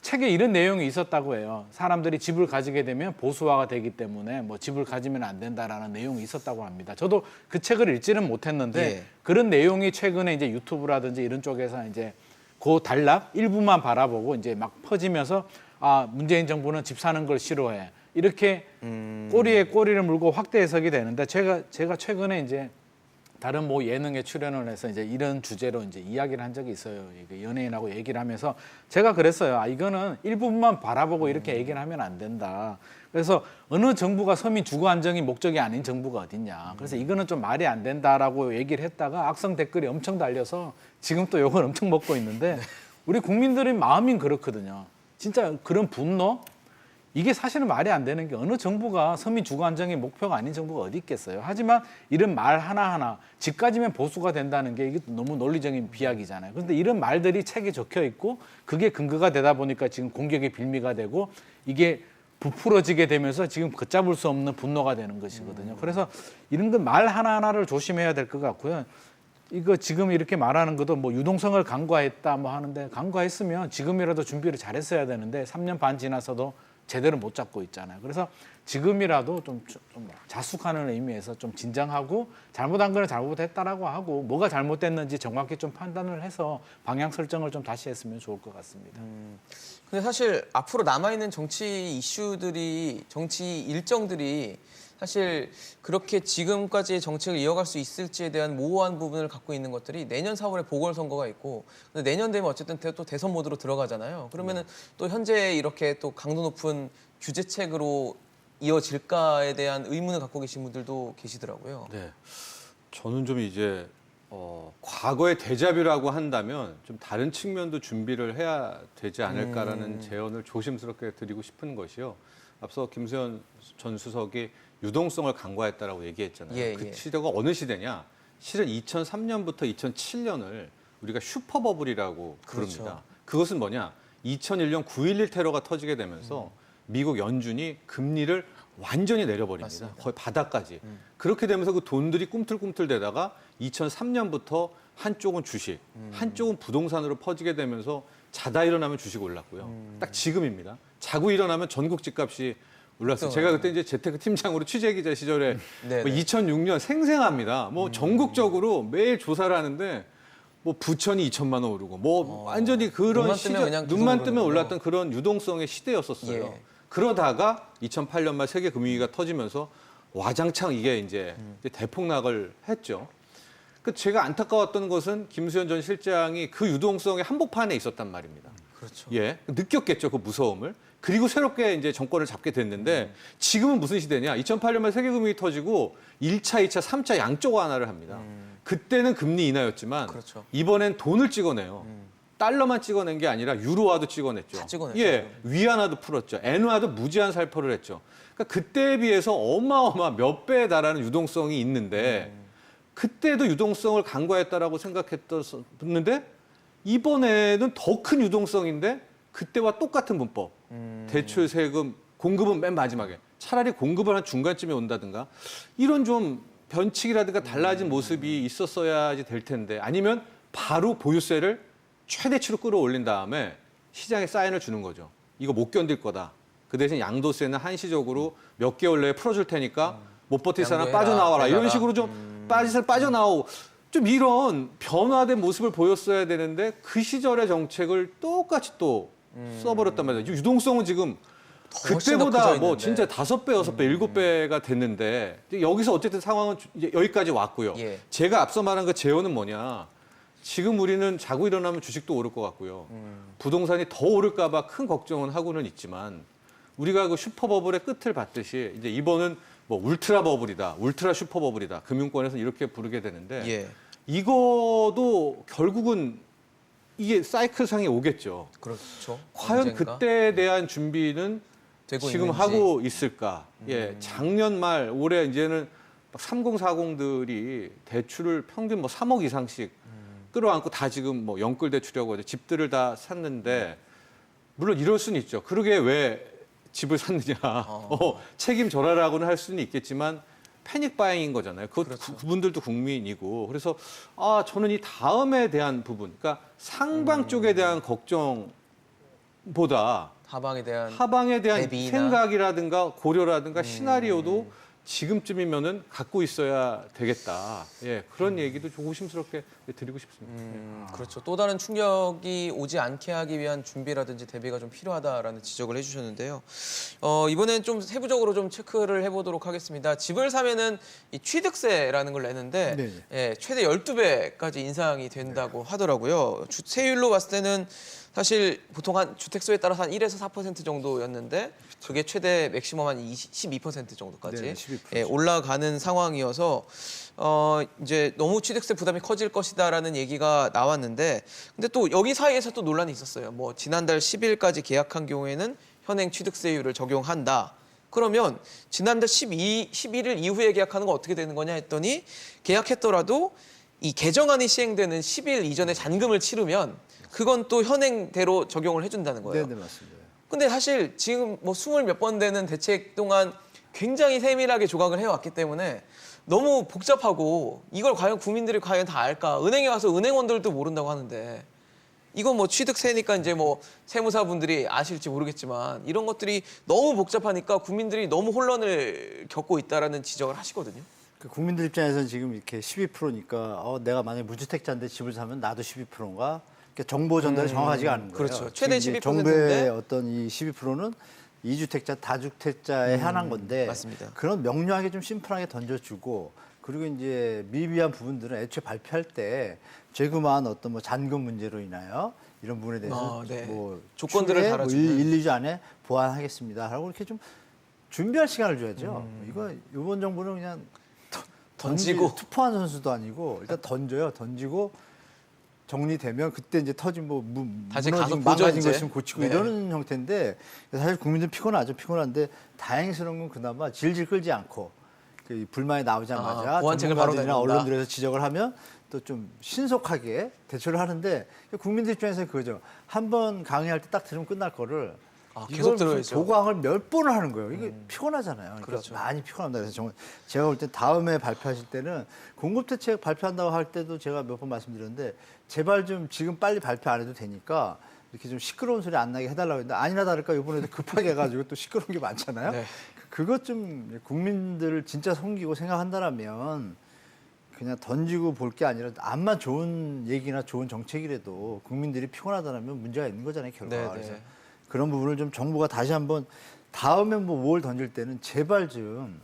책에 이런 내용이 있었다고 해요. 사람들이 집을 가지게 되면 보수화가 되기 때문에 뭐 집을 가지면 안 된다라는 내용이 있었다고 합니다. 저도 그 책을 읽지는 못했는데 예. 그런 내용이 최근에 이제 유튜브라든지 이런 쪽에서 이제 그 단락 일부만 바라보고 이제 막 퍼지면서 아, 문재인 정부는 집 사는 걸 싫어해. 이렇게 꼬리에 꼬리를 물고 확대 해석이 되는데 제가 최근에 이제 다른 뭐 예능에 출연을 해서 이제 이런 주제로 이제 이야기를 한 적이 있어요. 이게 연예인하고 얘기를 하면서 제가 그랬어요. 아, 이거는 일부분만 바라보고 이렇게 얘기를 하면 안 된다. 그래서 어느 정부가 서민 주거 안정이 목적이 아닌 정부가 어딨냐. 그래서 이거는 좀 말이 안 된다라고 얘기를 했다가 악성 댓글이 엄청 달려서 지금 또 욕을 엄청 먹고 있는데 우리 국민들의 마음이 그렇거든요. 진짜 그런 분노? 이게 사실은 말이 안 되는 게 어느 정부가 서민 주거 안정의 목표가 아닌 정부가 어디 있겠어요. 하지만 이런 말 하나하나 집까지면 보수가 된다는 게 이게 너무 논리적인 비약이잖아요. 그런데 이런 말들이 책에 적혀 있고 그게 근거가 되다 보니까 지금 공격의 빌미가 되고 이게 부풀어지게 되면서 지금 걷잡을 수 없는 분노가 되는 것이거든요. 그래서 이런 건 말 하나하나를 조심해야 될 것 같고요. 이거 지금 이렇게 말하는 것도 뭐 유동성을 간과했다 뭐 하는데 간과했으면 지금이라도 준비를 잘했어야 되는데 3년 반 지나서도 제대로 못 잡고 있잖아요. 그래서 지금이라도 좀 자숙하는 의미에서 좀 진정하고 잘못한 거는 잘못했다라고 하고 뭐가 잘못됐는지 정확히 좀 판단을 해서 방향 설정을 좀 다시 했으면 좋을 것 같습니다. 근데 사실 앞으로 남아있는 정치 이슈들이, 정치 일정들이 사실 그렇게 지금까지의 정책을 이어갈 수 있을지에 대한 모호한 부분을 갖고 있는 것들이 내년 4월에 보궐선거가 있고 근데 내년 되면 어쨌든 또 대선 모드로 들어가잖아요. 그러면은 또 현재 이렇게 또 강도 높은 규제책으로 이어질까에 대한 의문을 갖고 계신 분들도 계시더라고요. 네. 저는 좀 이제 과거의 데자뷰라고 한다면 좀 다른 측면도 준비를 해야 되지 않을까라는 제언을 조심스럽게 드리고 싶은 것이요. 앞서 김수현 전 수석이 유동성을 간과했다라고 얘기했잖아요. 예, 그 예. 시대가 어느 시대냐? 실은 2003년부터 2007년을 우리가 슈퍼버블이라고 부릅니다. 그렇죠. 그것은 뭐냐? 2001년 9.11 테러가 터지게 되면서 미국 연준이 금리를 완전히 내려버립니다. 맞습니다. 거의 바닥까지. 그렇게 되면서 그 돈들이 꿈틀꿈틀대다가 2003년부터 한쪽은 주식, 한쪽은 부동산으로 퍼지게 되면서 자다 일어나면 주식 올랐고요. 딱 지금입니다. 자고 일어나면 전국 집값이 올랐어요. 제가 그때 이제 재테크 팀장으로 취재기자 시절에 네네. 뭐 2006년 생생합니다. 뭐 전국적으로 매일 조사를 하는데 뭐 부천이 2천만 원 오르고 뭐 완전히 그런 눈만 뜨면 시절, 그냥 계속 눈만 오르는 뜨면 거죠. 올랐던 그런 유동성의 시대였었어요. 예. 그러다가 2008년 말 세계 금융위기가 터지면서 와장창 이게 이제 대폭락을 했죠. 그 제가 안타까웠던 것은 김수현 전 실장이 그 유동성의 한복판에 있었단 말입니다. 그렇죠. 예, 느꼈겠죠 그 무서움을. 그리고 새롭게 이제 정권을 잡게 됐는데 지금은 무슨 시대냐? 2008년 말 세계 금융이 터지고 1차, 2차, 3차 양쪽 완화를 합니다. 그때는 금리 인하였지만 그렇죠. 이번엔 돈을 찍어내요. 달러만 찍어낸 게 아니라 유로화도 찍어냈죠. 다 찍어냈죠. 예, 위안화도 풀었죠. 엔화도 무제한 살포를 했죠. 그러니까 그때에 비해서 어마어마 몇 배에 달하는 유동성이 있는데 그때도 유동성을 간과했다라고 생각했었는데 이번에는 더 큰 유동성인데 그때와 똑같은 문법. 대출 세금 공급은 맨 마지막에. 차라리 공급을 한 중간쯤에 온다든가 이런 좀 변칙이라든가 달라진 모습이 있었어야지 될 텐데 아니면 바로 보유세를 최대치로 끌어올린 다음에 시장에 사인을 주는 거죠. 이거 못 견딜 거다. 그 대신 양도세는 한시적으로 몇 개월 내에 풀어줄 테니까 못 버틸 사람 양보해라, 빠져나와라. 이런 해라. 식으로 좀 빠져나오고 좀 이런 변화된 모습을 보였어야 되는데 그 시절의 정책을 똑같이 또 써버렸단 말이에요. 유동성은 지금 훨씬 더 그때보다 커져 뭐 있는데. 진짜 5배, 6배, 7배가 됐는데 여기서 어쨌든 상황은 이제 여기까지 왔고요. 예. 제가 앞서 말한 그 재원은 뭐냐. 지금 우리는 자고 일어나면 주식도 오를 것 같고요. 부동산이 더 오를까 봐 큰 걱정은 하고는 있지만 우리가 그 슈퍼버블의 끝을 봤듯이 이제 이번은 뭐 울트라 버블이다. 울트라 슈퍼버블이다. 금융권에서 이렇게 부르게 되는데 예. 이거도 결국은 이게 사이클상에 오겠죠. 그렇죠. 과연 언젠가 그때에 대한 준비는 되고 지금 있는지. 하고 있을까? 예, 작년 말 올해 이제는 3040들이 대출을 평균 뭐 3억 이상씩 끌어안고 다 지금 뭐 영끌 대출이라고 하죠. 집들을 다 샀는데 물론 이럴 수는 있죠. 그러게 왜 집을 샀느냐. 책임져라라고는 할 수는 있겠지만 패닉 바잉인 거잖아요. 그분들도 국민이고. 그래서 저는 이 다음에 대한 부분, 그러니까 상방 쪽에 대한 걱정보다 하방에 대한 하방에 대한 대비나. 생각이라든가 고려라든가 시나리오도 지금쯤이면은 갖고 있어야 되겠다. 예, 그런 얘기도 조심스럽게 드리고 싶습니다. 그렇죠. 또 다른 충격이 오지 않게 하기 위한 준비라든지 대비가 좀 필요하다라는 지적을 해주셨는데요. 이번엔 좀 세부적으로 좀 체크를 해보도록 하겠습니다. 집을 사면은 이 취득세라는 걸 내는데 네네. 예, 최대 12배까지 인상이 된다고 하더라고요. 세율로 봤을 때는 사실 보통 한 주택수에 따라서 한 1에서 4% 정도였는데 그게 최대 맥시멈 한 12% 정도까지 네, 12%. 예, 올라가는 상황이어서 이제 너무 취득세 부담이 커질 것이다라는 얘기가 나왔는데 근데 또 여기 사이에서 또 논란이 있었어요. 뭐 지난달 10일까지 계약한 경우에는 현행 취득세율을 적용한다. 그러면 지난달 11일 이후에 계약하는 건 어떻게 되는 거냐 했더니 계약했더라도 이 개정안이 시행되는 10일 이전에 잔금을 치르면 그건 또 현행대로 적용을 해준다는 거예요. 네, 맞습니다. 근데 사실 지금 뭐 20 몇 번 되는 대책 동안 굉장히 세밀하게 조각을 해왔기 때문에 너무 복잡하고 이걸 과연 국민들이 과연 다 알까? 은행에 와서 은행원들도 모른다고 하는데 이건 뭐 취득세니까 이제 뭐 세무사분들이 아실지 모르겠지만 이런 것들이 너무 복잡하니까 국민들이 너무 혼란을 겪고 있다라는 지적을 하시거든요. 그 국민들 입장에서는 지금 이렇게 12%니까 내가 만약 무주택자인데 집을 사면 나도 12%인가? 정보 전달이 정확하지가 않은 거예요. 그렇죠. 최대 지금 이제 12% 인데. 정부의 어떤 이 12%는 이주택자, 다주택자에 한한 건데 맞습니다. 그런 명료하게 좀 심플하게 던져주고 그리고 이제 미비한 부분들은 애초에 발표할 때 재그마한 어떤 뭐 잔금 문제로 인하여 이런 부분에 대해서 네. 뭐 조건들을 추후에 달아주는. 1, 2주 안에 보완하겠습니다. 하고 이렇게 좀 준비할 시간을 줘야죠. 이거 이번 정부는 그냥 던지고. 투포한 선수도 아니고 일단 던져요. 던지고 정리되면 그때 이제 터진 뭐 다시 무너진 가서 보죠, 망가진 이제. 거 있으면 고치고 네. 이러는 형태인데 사실 국민들 피곤하죠. 피곤한데 다행스러운 건 그나마 질질 끌지 않고 그 불만이 나오자마자 보완책을 바로 전문가들이나 내놓는다. 언론들에서 지적을 하면 또 좀 신속하게 대처를 하는데 국민들 입장에서 그거죠. 한 번 강의할 때 딱 들으면 끝날 거를 계속 이걸 무슨 들어야죠. 보강을 몇 번을 하는 거예요. 이게 피곤하잖아요. 그러니까 그렇죠. 많이 피곤합니다. 그래서 정말 제가 볼 때 다음에 발표하실 때는 공급대책 발표한다고 할 때도 제가 몇 번 말씀드렸는데 제발 좀 지금 빨리 발표 안 해도 되니까 이렇게 좀 시끄러운 소리 안 나게 해달라고 했는데 아니나 다를까 이번에도 급하게 해가지고 또 시끄러운 게 많잖아요. 네. 그것 좀 국민들을 진짜 섬기고 생각한다라면 그냥 던지고 볼 게 아니라 암만 좋은 얘기나 좋은 정책이라도 국민들이 피곤하다면 문제가 있는 거잖아요, 결과. 네, 그래서 네. 그런 부분을 좀 정부가 다시 한번 다음에 뭐 뭘 던질 때는 제발 좀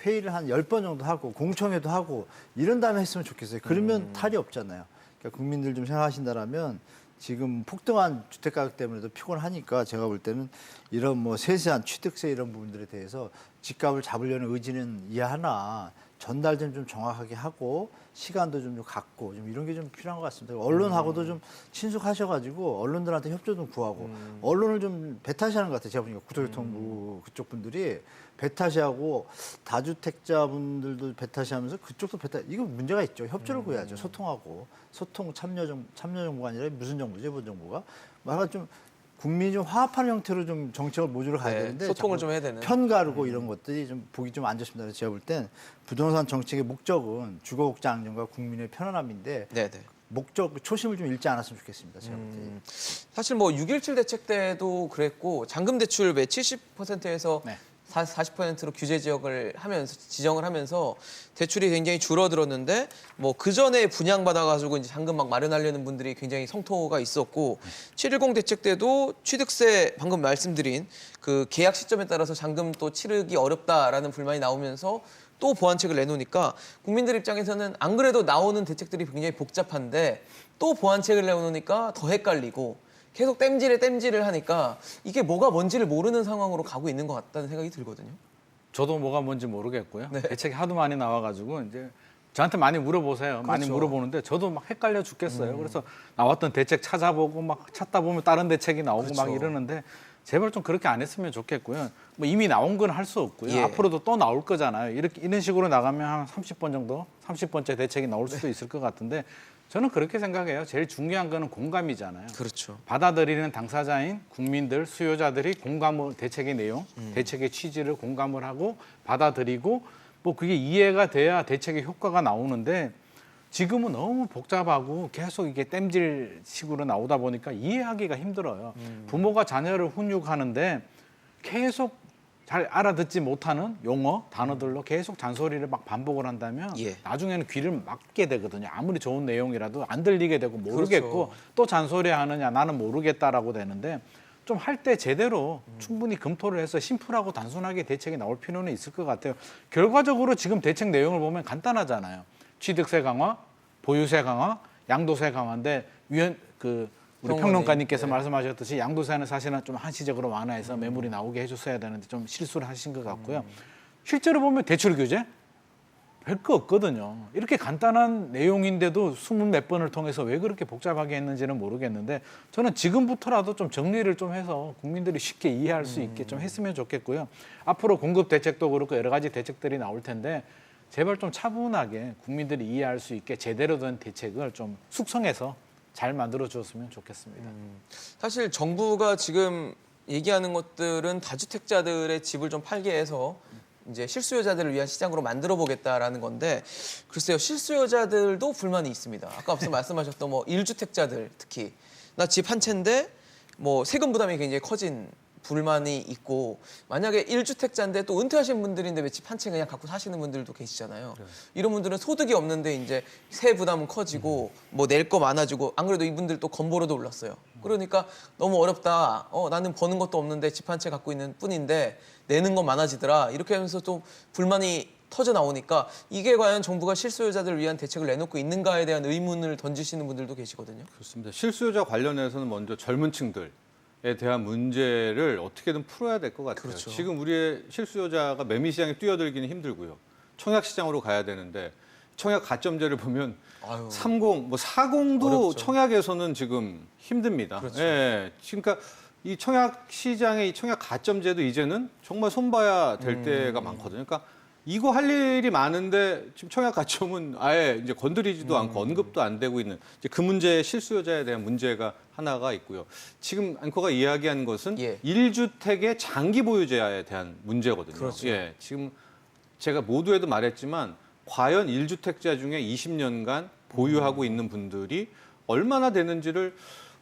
회의를 한 10번 정도 하고 공청회도 하고 이런 다음에 했으면 좋겠어요. 그러면 탈이 없잖아요. 그러니까 국민들 좀 생각하신다라면 지금 폭등한 주택 가격 때문에도 피곤하니까 제가 볼 때는 이런 뭐 세세한 취득세 이런 부분들에 대해서 집값을 잡으려는 의지는 이해하나 전달 좀 정확하게 하고 시간도 좀 갖고 좀 이런 게 좀 필요한 것 같습니다. 언론하고도 좀 친숙하셔가지고 언론들한테 협조 좀 구하고 언론을 좀 배타시하는 것 같아요. 제가 보니까 국토교통부 그쪽 분들이 배타시하고 다주택자분들도 배타시하면서 그쪽도 배타. 이거 문제가 있죠. 협조를 구해야죠. 소통하고 소통 참여 정부가 아니라 무슨 정부죠? 이번 정부가 약간 좀 국민이 좀 화합하는 형태로 좀 정책을 모주를 가야 네, 되는데 소통을 자꾸 좀 해야 되는. 편가르고 이런 것들이 좀 보기 좀 안 좋습니다. 그래서 제가 볼 땐 부동산 정책의 목적은 주거국장 안정과 국민의 편안함인데 네, 네. 목적 초심을 좀 잃지 않았으면 좋겠습니다. 제가 볼 때. 사실 뭐 6.17 대책 때도 그랬고 잔금 대출 매 70%에서 네. 40%로 규제 지역을 하면서 지정을 하면서 대출이 굉장히 줄어들었는데 뭐 그 전에 분양받아 가지고 이제 잔금 막 마련하려는 분들이 굉장히 성토가 있었고 7.10 대책 때도 취득세 방금 말씀드린 그 계약 시점에 따라서 잔금 또 치르기 어렵다라는 불만이 나오면서 또 보완책을 내놓으니까 국민들 입장에서는 안 그래도 나오는 대책들이 굉장히 복잡한데 또 보완책을 내놓으니까 더 헷갈리고 계속 땜질을 하니까 이게 뭐가 뭔지를 모르는 상황으로 가고 있는 것 같다는 생각이 들거든요. 저도 뭐가 뭔지 모르겠고요. 네. 대책이 하도 많이 나와가지고 이제 저한테 많이 물어보세요. 많이 그렇죠. 물어보는데 저도 막 헷갈려 죽겠어요. 그래서 나왔던 대책 찾아보고 막 찾다 보면 다른 대책이 나오고 막 그렇죠. 이러는데 제발 좀 그렇게 안 했으면 좋겠고요. 뭐 이미 나온 건 할 수 없고요. 예. 앞으로도 또 나올 거잖아요. 이런 식으로 나가면 한 30번 정도, 30번째 대책이 나올 수도 있을 것 같은데 저는 그렇게 생각해요. 제일 중요한 거는 공감이잖아요. 그렇죠. 받아들이는 당사자인 국민들, 수요자들이 공감을 대책의 내용, 대책의 취지를 공감을 하고 받아들이고 뭐 그게 이해가 돼야 대책의 효과가 나오는데 지금은 너무 복잡하고 계속 이게 땜질식으로 나오다 보니까 이해하기가 힘들어요. 부모가 자녀를 훈육하는데 계속 잘 알아듣지 못하는 용어, 단어들로 계속 잔소리를 막 반복을 한다면 예. 나중에는 귀를 막게 되거든요. 아무리 좋은 내용이라도 안 들리게 되고 모르겠고 또 잔소리하느냐 나는 모르겠다라고 되는데 좀 할 때 제대로 충분히 검토를 해서 심플하고 단순하게 대책이 나올 필요는 있을 것 같아요. 결과적으로 지금 대책 내용을 보면 간단하잖아요. 취득세 강화, 보유세 강화, 양도세 강화인데 우리 평론가님께서 네. 말씀하셨듯이 양도세는 사실은 좀 한시적으로 완화해서 매물이 나오게 해줬어야 되는데 좀 실수를 하신 것 같고요. 실제로 보면 대출 규제 별거 없거든요. 이렇게 간단한 내용인데도 20몇 번을 통해서 왜 그렇게 복잡하게 했는지는 모르겠는데 저는 지금부터라도 좀 정리를 좀 해서 국민들이 쉽게 이해할 수 있게 좀 했으면 좋겠고요. 앞으로 공급 대책도 그렇고 여러 가지 대책들이 나올 텐데 제발 좀 차분하게 국민들이 이해할 수 있게 제대로 된 대책을 좀 숙성해서 잘 만들어 주었으면 좋겠습니다. 사실 정부가 지금 얘기하는 것들은 다주택자들의 집을 좀 팔게 해서 이제 실수요자들을 위한 시장으로 만들어 보겠다라는 건데 글쎄요 실수요자들도 불만이 있습니다. 아까 앞서 말씀하셨던 뭐 1주택자들 특히 나 집 한 채인데 뭐 세금 부담이 굉장히 커진 불만이 있고 만약에 1주택자인데 또 은퇴하신 분들인데 왜 집 한 채 그냥 갖고 사시는 분들도 계시잖아요. 이런 분들은 소득이 없는데 이제 세 부담은 커지고 뭐 낼 거 많아지고 안 그래도 이분들 또 건보료도 올랐어요. 그러니까 너무 어렵다. 나는 버는 것도 없는데 집 한 채 갖고 있는 뿐인데 내는 건 많아지더라. 이렇게 하면서 또 불만이 터져 나오니까 이게 과연 정부가 실수요자들을 위한 대책을 내놓고 있는가에 대한 의문을 던지시는 분들도 계시거든요. 그렇습니다. 실수요자 관련해서는 먼저 젊은 층들 에 대한 문제를 어떻게든 풀어야 될 것 같아요. 그렇죠. 지금 우리의 실수요자가 매매 시장에 뛰어들기는 힘들고요. 청약 시장으로 가야 되는데 청약 가점제를 보면 아유. 30, 뭐 40도 어렵죠. 청약에서는 지금 힘듭니다. 그렇죠. 예. 그러니까 이 청약 시장의 이 청약 가점제도 이제는 정말 손봐야 될 때가 많거든요. 그러니까 이거 할 일이 많은데 지금 청약 가점은 아예 이제 건드리지도 않고 언급도 안 되고 있는 이제 그 문제 실수요자에 대한 문제가 하나가 있고요. 지금 앵커가 이야기한 것은 예. 1주택의 장기 보유자에 대한 문제거든요. 그렇죠. 예. 지금 제가 모두에도 말했지만 과연 1주택자 중에 20년간 보유하고 있는 분들이 얼마나 되는지를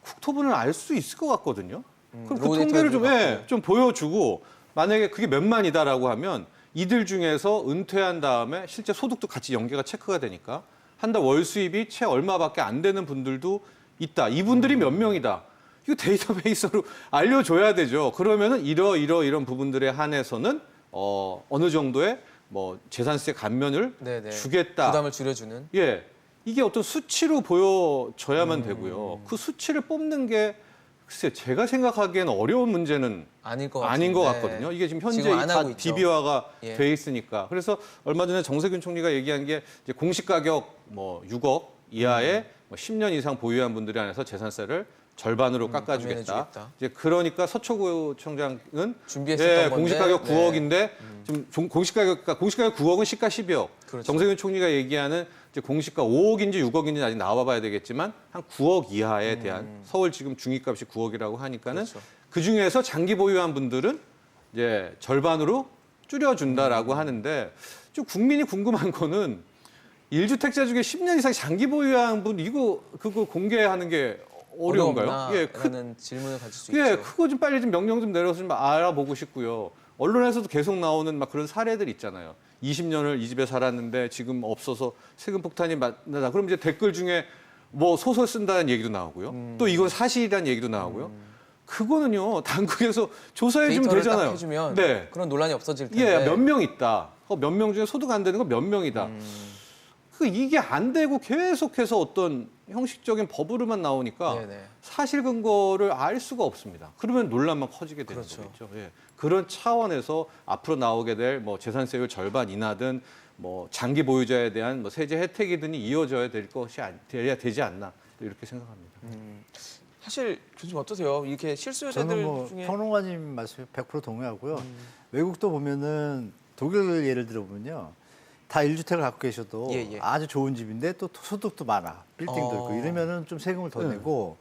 국토부는 알 수 있을 것 같거든요. 그럼 그 로우 통계를 좀, 데이터를 예, 갖고. 좀 보여주고 만약에 그게 몇만이다라고 하면 이들 중에서 은퇴한 다음에 실제 소득도 같이 연계가 체크가 되니까 한 달 월 수입이 채 얼마밖에 안 되는 분들도 있다. 이분들이 몇 명이다. 이거 데이터베이스로 알려줘야 되죠. 그러면은 이런 부분들에 한해서는 어느 정도의 뭐 재산세 감면을 네네. 주겠다. 부담을 줄여주는. 예, 이게 어떤 수치로 보여져야만 되고요. 그 수치를 뽑는 게 글쎄 제가 생각하기에는 어려운 문제는 아닌 것 아닌 것 같은데. 같거든요. 이게 지금 현재 지금 안 다 하고 있죠. DB화가 예. 돼 있으니까. 그래서 얼마 전에 정세균 총리가 얘기한 게 이제 공시 가격 뭐 6억 이하의 뭐 10년 이상 보유한 분들에 한해서 재산세를 절반으로 깎아주겠다. 감면해주겠다. 이제 그러니까 서초구청장은 준비했었던 예, 건데. 공시 가격 네. 9억인데 지금 공시 가격 9억은 시가 10억. 그렇죠. 정세균 총리가 얘기하는 이제 공시가 5억인지 6억인지 아직 나와봐야 되겠지만 한 9억 이하에 대한 서울 지금 중위값이 9억이라고 하니까는 그렇죠. 그 중에서 장기 보유한 분들은 이제 절반으로 줄여준다라고 하는데 좀 국민이 궁금한 거는 1주택자 중에 10년 이상 장기 보유한 분 그거 공개하는 게 어려운가요? 예, 라는 질문을 가질 수 예, 있죠. 그거 좀 빨리 좀 명령 좀 내려서 좀 알아보고 싶고요. 언론에서도 계속 나오는 막 그런 사례들 있잖아요. 20년을 이 집에 살았는데 지금 없어서 세금 폭탄이 맞다. 그럼 이제 댓글 중에 뭐 소설 쓴다는 얘기도 나오고요. 또 이건 사실이라는 얘기도 나오고요. 그거는요, 당국에서 조사해 주면 데이터를 딱 되잖아요. 해주면 네. 그런 논란이 없어질 텐데. 예, 몇 명 있다. 몇 명 중에 소득 안 되는 거 몇 명이다. 이게 안 되고 계속해서 어떤 형식적인 법으로만 나오니까 네네. 사실 근거를 알 수가 없습니다. 그러면 논란만 커지게 되는 그렇죠. 거겠죠. 예. 그런 차원에서 앞으로 나오게 될 뭐 재산세율 절반 인하든 뭐 장기 보유자에 대한 뭐 세제 혜택이든 이어져야 될 것이 돼야 되지 않나 이렇게 생각합니다. 사실 교수님 어떠세요? 이렇게 실수요자들 저는 뭐 중에 평론가님 말씀에 100% 동의하고요. 외국도 보면은 독일 예를 들어보면요. 다 1주택을 갖고 계셔도 예, 예. 아주 좋은 집인데 또 소득도 많아. 빌딩도 있고 이러면은 좀 세금을 더 내고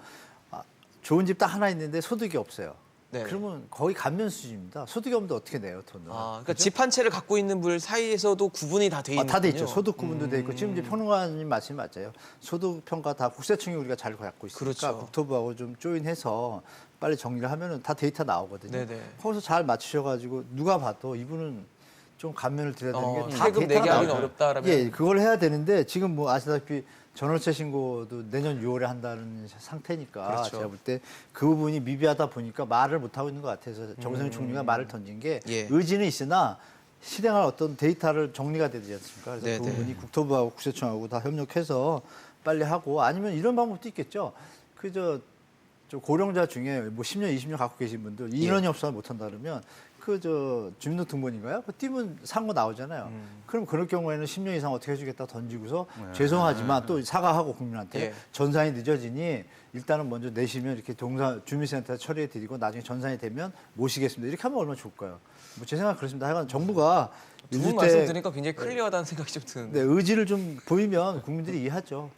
좋은 집 딱 하나 있는데 소득이 없어요. 네. 그러면 거의 감면 수준입니다. 소득이 없는데 어떻게 내요, 돈을? 그러니까 집 한 채를 갖고 있는 분 사이에서도 구분이 다 돼 있는 다 돼 있죠. 소득 구분도 돼 있고 지금 이제 평론가님 말씀이 맞아요. 소득 평가 다 국세청이 우리가 잘 갖고 있으니까 그렇죠. 국토부하고 좀 조인해서 빨리 정리를 하면은 다 데이터 나오거든요. 네네. 거기서 잘 맞추셔가지고 누가 봐도 이분은 좀 감면을 드려야 되는 게 다 세금 내게 하기는 어렵다라면 예, 그걸 해야 되는데 지금 뭐 아시다시피 전월세 신고도 내년 6월에 한다는 상태니까 그렇죠. 제가 볼 때 그 부분이 미비하다 보니까 말을 못 하고 있는 것 같아서 정세균 총리가 말을 던진 게 예. 의지는 있으나 실행할 어떤 데이터를 정리가 되지 않습니까? 그래서 네네. 그 부분이 국토부하고 국세청하고 다 협력해서 빨리 하고 아니면 이런 방법도 있겠죠. 저 고령자 중에 뭐 10년, 20년 갖고 계신 분들 인원이 없어서 못 한다 그러면 주민등록번호인가요? 그 띄면 산 거 나오잖아요. 그럼 그럴 경우에는 10년 이상 어떻게 해주겠다 던지고서 죄송하지만 또 사과하고 국민한테 예. 전산이 늦어지니 일단은 먼저 내시면 이렇게 주민센터 처리해 드리고 나중에 전산이 되면 모시겠습니다. 이렇게 하면 얼마나 좋을까요? 뭐 제 생각은 그렇습니다. 하여간 정부가 두 분 말씀 들으니까 굉장히 클리어하다는 생각이 좀 드는데. 네, 의지를 좀 보이면 국민들이 이해하죠.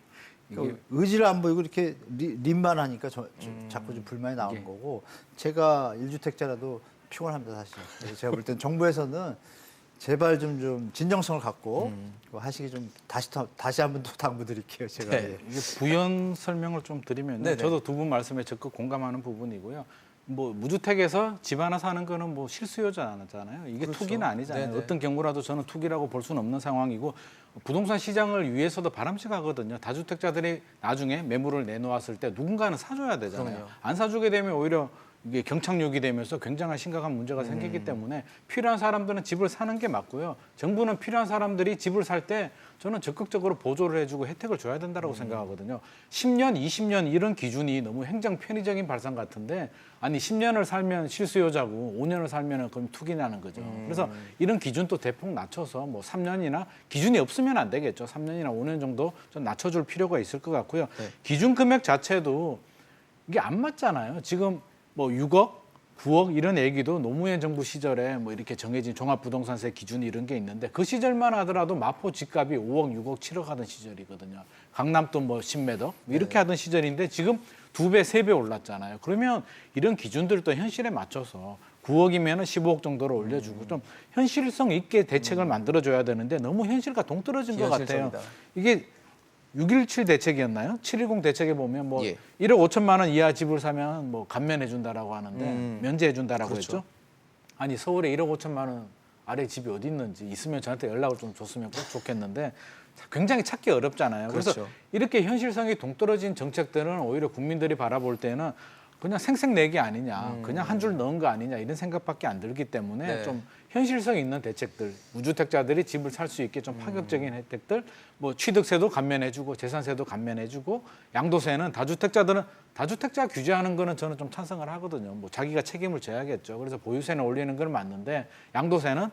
그러니까 의지를 안 보이고 이렇게 림만 하니까 자꾸 좀 불만이 나오는 거고 제가 1주택자라도 피곤합니다 사실. 그래서 제가 볼 땐 정부에서는 제발 좀 진정성을 갖고 그거 하시기 좀 다시 한번 또 당부드릴게요 제가. 네. 예. 이게 부연 설명을 좀 드리면 네네. 저도 두 분 말씀에 적극 공감하는 부분이고요. 뭐 무주택에서 집 하나 사는 거는 뭐 실수요자잖아요. 이게 그렇죠. 투기는 아니잖아요. 네네. 어떤 경우라도 저는 투기라고 볼 수는 없는 상황이고 부동산 시장을 위해서도 바람직하거든요. 다주택자들이 나중에 매물을 내놓았을 때 누군가는 사줘야 되잖아요. 그럼요. 안 사주게 되면 오히려 이게 경착륙이 되면서 굉장한 심각한 문제가 생기기 때문에 필요한 사람들은 집을 사는 게 맞고요. 정부는 필요한 사람들이 집을 살 때 저는 적극적으로 보조를 해주고 혜택을 줘야 된다고 생각하거든요. 10년, 20년 이런 기준이 너무 행정 편의적인 발상 같은데 아니 10년을 살면 실수요자고 5년을 살면 그럼 투기나는 거죠. 그래서 이런 기준도 대폭 낮춰서 뭐 3년이나 기준이 없으면 안 되겠죠. 3년이나 5년 정도 좀 낮춰줄 필요가 있을 것 같고요. 네. 기준 금액 자체도 이게 안 맞잖아요. 지금 뭐 6억, 9억 이런 얘기도 노무현 정부 시절에 뭐 이렇게 정해진 종합부동산세 기준이 이런 게 있는데 그 시절만 하더라도 마포 집값이 5억, 6억, 7억 하던 시절이거든요. 강남도 뭐 10매덕 이렇게 하던 시절인데 지금 2배, 3배 올랐잖아요. 그러면 이런 기준들도 현실에 맞춰서 9억이면 15억 정도로 올려주고 좀 현실성 있게 대책을 만들어줘야 되는데 너무 현실과 동떨어진 것 같아요. 비현실적이다. 이게 6.17 대책이었나요? 7.10 대책에 보면 뭐 예. 1억 5천만 원 이하 집을 사면 뭐 감면해 준다라고 하는데 면제해 준다라고 그렇죠. 했죠. 아니 서울에 1억 5천만 원 아래 집이 어디 있는지 있으면 저한테 연락을 좀 줬으면 꼭 좋겠는데 굉장히 찾기 어렵잖아요. 그래서 그렇죠. 이렇게 현실성이 동떨어진 정책들은 오히려 국민들이 바라볼 때는 그냥 생색내기 아니냐, 그냥 한 줄 넣은 거 아니냐 이런 생각밖에 안 들기 때문에 네. 좀 현실성 있는 대책들, 무주택자들이 집을 살 수 있게 좀 파격적인 혜택들, 뭐 취득세도 감면해주고 재산세도 감면해주고 양도세는 다주택자들은 다주택자 규제하는 거는 저는 좀 찬성을 하거든요. 뭐 자기가 책임을 져야겠죠. 그래서 보유세는 올리는 건 맞는데 양도세는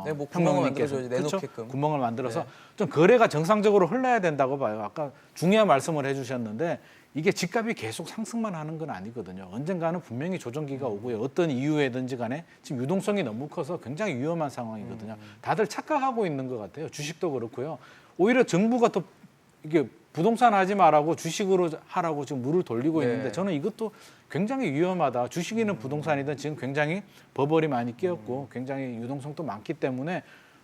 네, 뭐 구멍을 평론님께서 만들어줘야지, 내놓게끔. 그렇죠? 구멍을 만들어서 네. 좀 거래가 정상적으로 흘러야 된다고 봐요. 아까 중요한 말씀을 해주셨는데 이게 집값이 계속 상승만 하는 건 아니거든요. 언젠가는 분명히 조정기가 오고요. 어떤 이유에든지 간에 지금 유동성이 너무 커서 굉장히 위험한 상황이거든요. 다들 착각하고 있는 것 같아요. 주식도 그렇고요. 오히려 정부가 더 이게 부동산 하지 말라고 주식으로 하라고 지금 물을 돌리고 네. 있는데 저는 이것도 굉장히 위험하다. 주식이든 부동산이든 지금 굉장히 버벌이 많이 끼었고 굉장히 유동성도 많기 때문에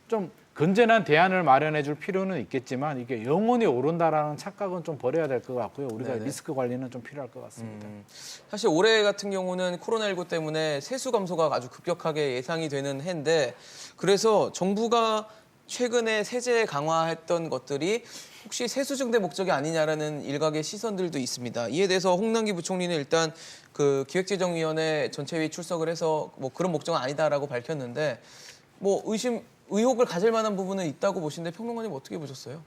좀 건전한 대안을 마련해 줄 필요는 있겠지만 이게 영원히 오른다라는 착각은 좀 버려야 될 것 같고요. 우리가 네네. 리스크 관리는 좀 필요할 것 같습니다. 사실 올해 같은 경우는 코로나19 때문에 세수 감소가 아주 급격하게 예상이 되는 해인데 그래서 정부가 최근에 세제 강화했던 것들이 혹시 세수 증대 목적이 아니냐라는 일각의 시선들도 있습니다. 이에 대해서 홍남기 부총리는 일단 그 기획재정위원회 전체회의 출석을 해서 뭐 그런 목적은 아니다라고 밝혔는데 뭐 의혹을 가질 만한 부분은 있다고 보시는데 평론가님 어떻게 보셨어요?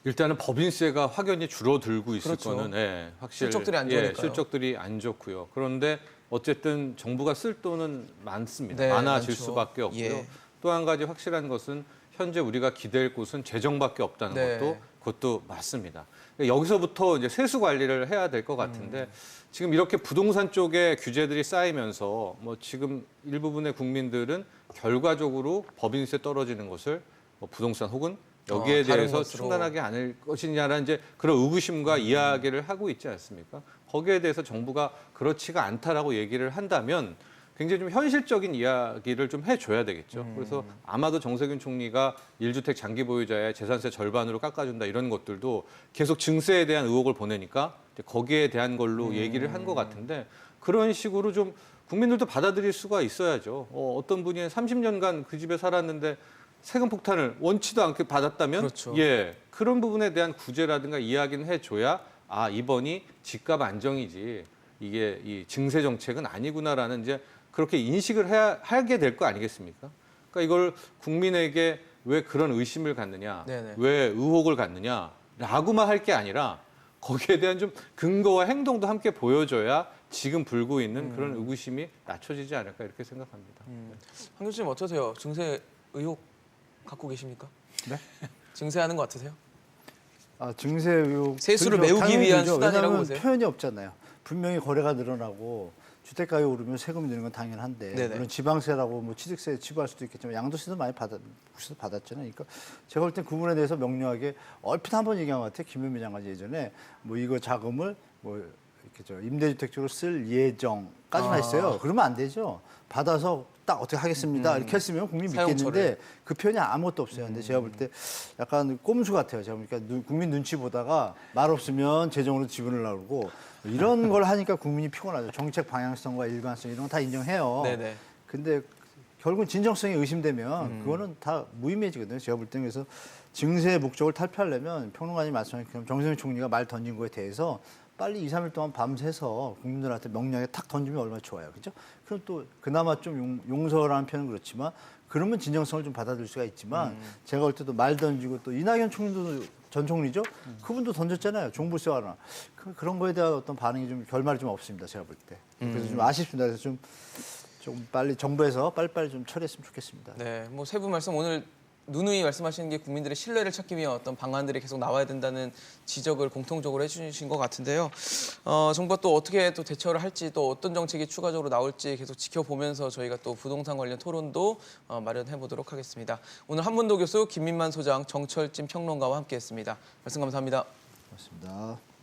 일단은 법인세가 확연히 줄어들고 있을 그렇죠. 거는 확실히 실적들이 안 좋으니까요. 실적들이 안 좋고요. 그런데 어쨌든 정부가 쓸 돈은 많습니다. 네, 많아질 많죠. 수밖에 없고요. 예. 또 한 가지 확실한 것은 현재 우리가 기댈 곳은 재정밖에 없다는 네. 그것도 맞습니다. 여기서부터 이제 세수 관리를 해야 될 것 같은데 지금 이렇게 부동산 쪽에 규제들이 쌓이면서 뭐 지금 일부분의 국민들은 결과적으로 법인세 떨어지는 것을 뭐 부동산 혹은 여기에 다른 대해서 것으로. 충당하게 않을 것이냐라는 이제 그런 의구심과 이야기를 하고 있지 않습니까? 거기에 대해서 정부가 그렇지가 않다라고 얘기를 한다면 굉장히 좀 현실적인 이야기를 좀 해줘야 되겠죠. 그래서 아마도 정세균 총리가 1주택 장기 보유자의 재산세 절반으로 깎아준다 이런 것들도 계속 증세에 대한 의혹을 보내니까 이제 거기에 대한 걸로 얘기를 한 것 같은데 그런 식으로 좀 국민들도 받아들일 수가 있어야죠. 어떤 분이 30년간 그 집에 살았는데 세금 폭탄을 원치도 않게 받았다면 그렇죠. 예, 그런 부분에 대한 구제라든가 이야기는 해줘야 아 이번이 집값 안정이지 이게 이 증세 정책은 아니구나라는 이제 그렇게 인식을 하게 될 거 아니겠습니까? 그러니까 이걸 국민에게 왜 그런 의심을 갖느냐, 네네. 왜 의혹을 갖느냐라고만 할 게 아니라 거기에 대한 좀 근거와 행동도 함께 보여줘야 지금 불고 있는 그런 의구심이 낮춰지지 않을까 이렇게 생각합니다. 한 교수님 어떠세요? 증세 의혹 갖고 계십니까? 네? 증세하는 거 같으세요? 아, 증세 의혹 세수를 들죠. 메우기 당연히 위한 들죠. 수단이라고 왜냐하면 보세요? 표현이 없잖아요. 분명히 거래가 늘어나고 주택 가격 오르면 세금이 느는 건 당연한데 네네. 물론 지방세라고 뭐 취득세 치부할 수도 있겠지만 양도세도 많이 받았잖아요. 그러니까 제가 볼 땐 그 부분에 대해서 명료하게 얼핏 한번 얘기한 것 같아요. 김현미 장관이 예전에 뭐 이거 자금을 뭐 이렇게 저 임대주택적으로 쓸 예정까지만 했어요. 그러면 안 되죠. 받아서 딱 어떻게 하겠습니다. 이렇게 했으면 국민이 믿겠는데 사용처를. 그 표현이 아무것도 없어요. 근데 제가 볼 때 약간 꼼수 같아요. 제가 보니까 국민 눈치 보다가 말 없으면 재정으로 지분을 나오고 이런 걸 하니까 국민이 피곤하죠. 정책 방향성과 일관성 이런 거 다 인정해요. 네네. 근데 결국은 진정성이 의심되면 그거는 다 무의미해지거든요. 제가 볼 때는 그래서 증세의 목적을 탈피하려면 평론가님 말씀하신 것처럼 정세균 총리가 말 던진 거에 대해서 빨리 2, 3일 동안 밤새서 국민들한테 명량하게 탁 던지면 얼마나 좋아요. 그죠? 그럼 또 그나마 좀 용서라는 표현은 그렇지만 그러면 진정성을 좀 받아들일 수가 있지만 제가 볼 때도 말 던지고 또 이낙연 총리도 전 총리죠? 그분도 던졌잖아요. 종부세 완화. 그런 거에 대한 어떤 반응이 좀 결말이 좀 없습니다. 제가 볼 때. 그래서 좀 아쉽습니다. 그래서 좀 빨리 정부에서 빨리빨리 좀 처리했으면 좋겠습니다. 네, 뭐 세부 말씀 오늘 누누이 말씀하시는 게 국민들의 신뢰를 찾기 위한 어떤 방안들이 계속 나와야 된다는 지적을 공통적으로 해주신 것 같은데요. 정부가 또 어떻게 또 대처를 할지 또 어떤 정책이 추가적으로 나올지 계속 지켜보면서 저희가 또 부동산 관련 토론도 마련해 보도록 하겠습니다. 오늘 한문도 교수, 김민만 소장, 정철진 평론가와 함께했습니다. 말씀 감사합니다. 고맙습니다.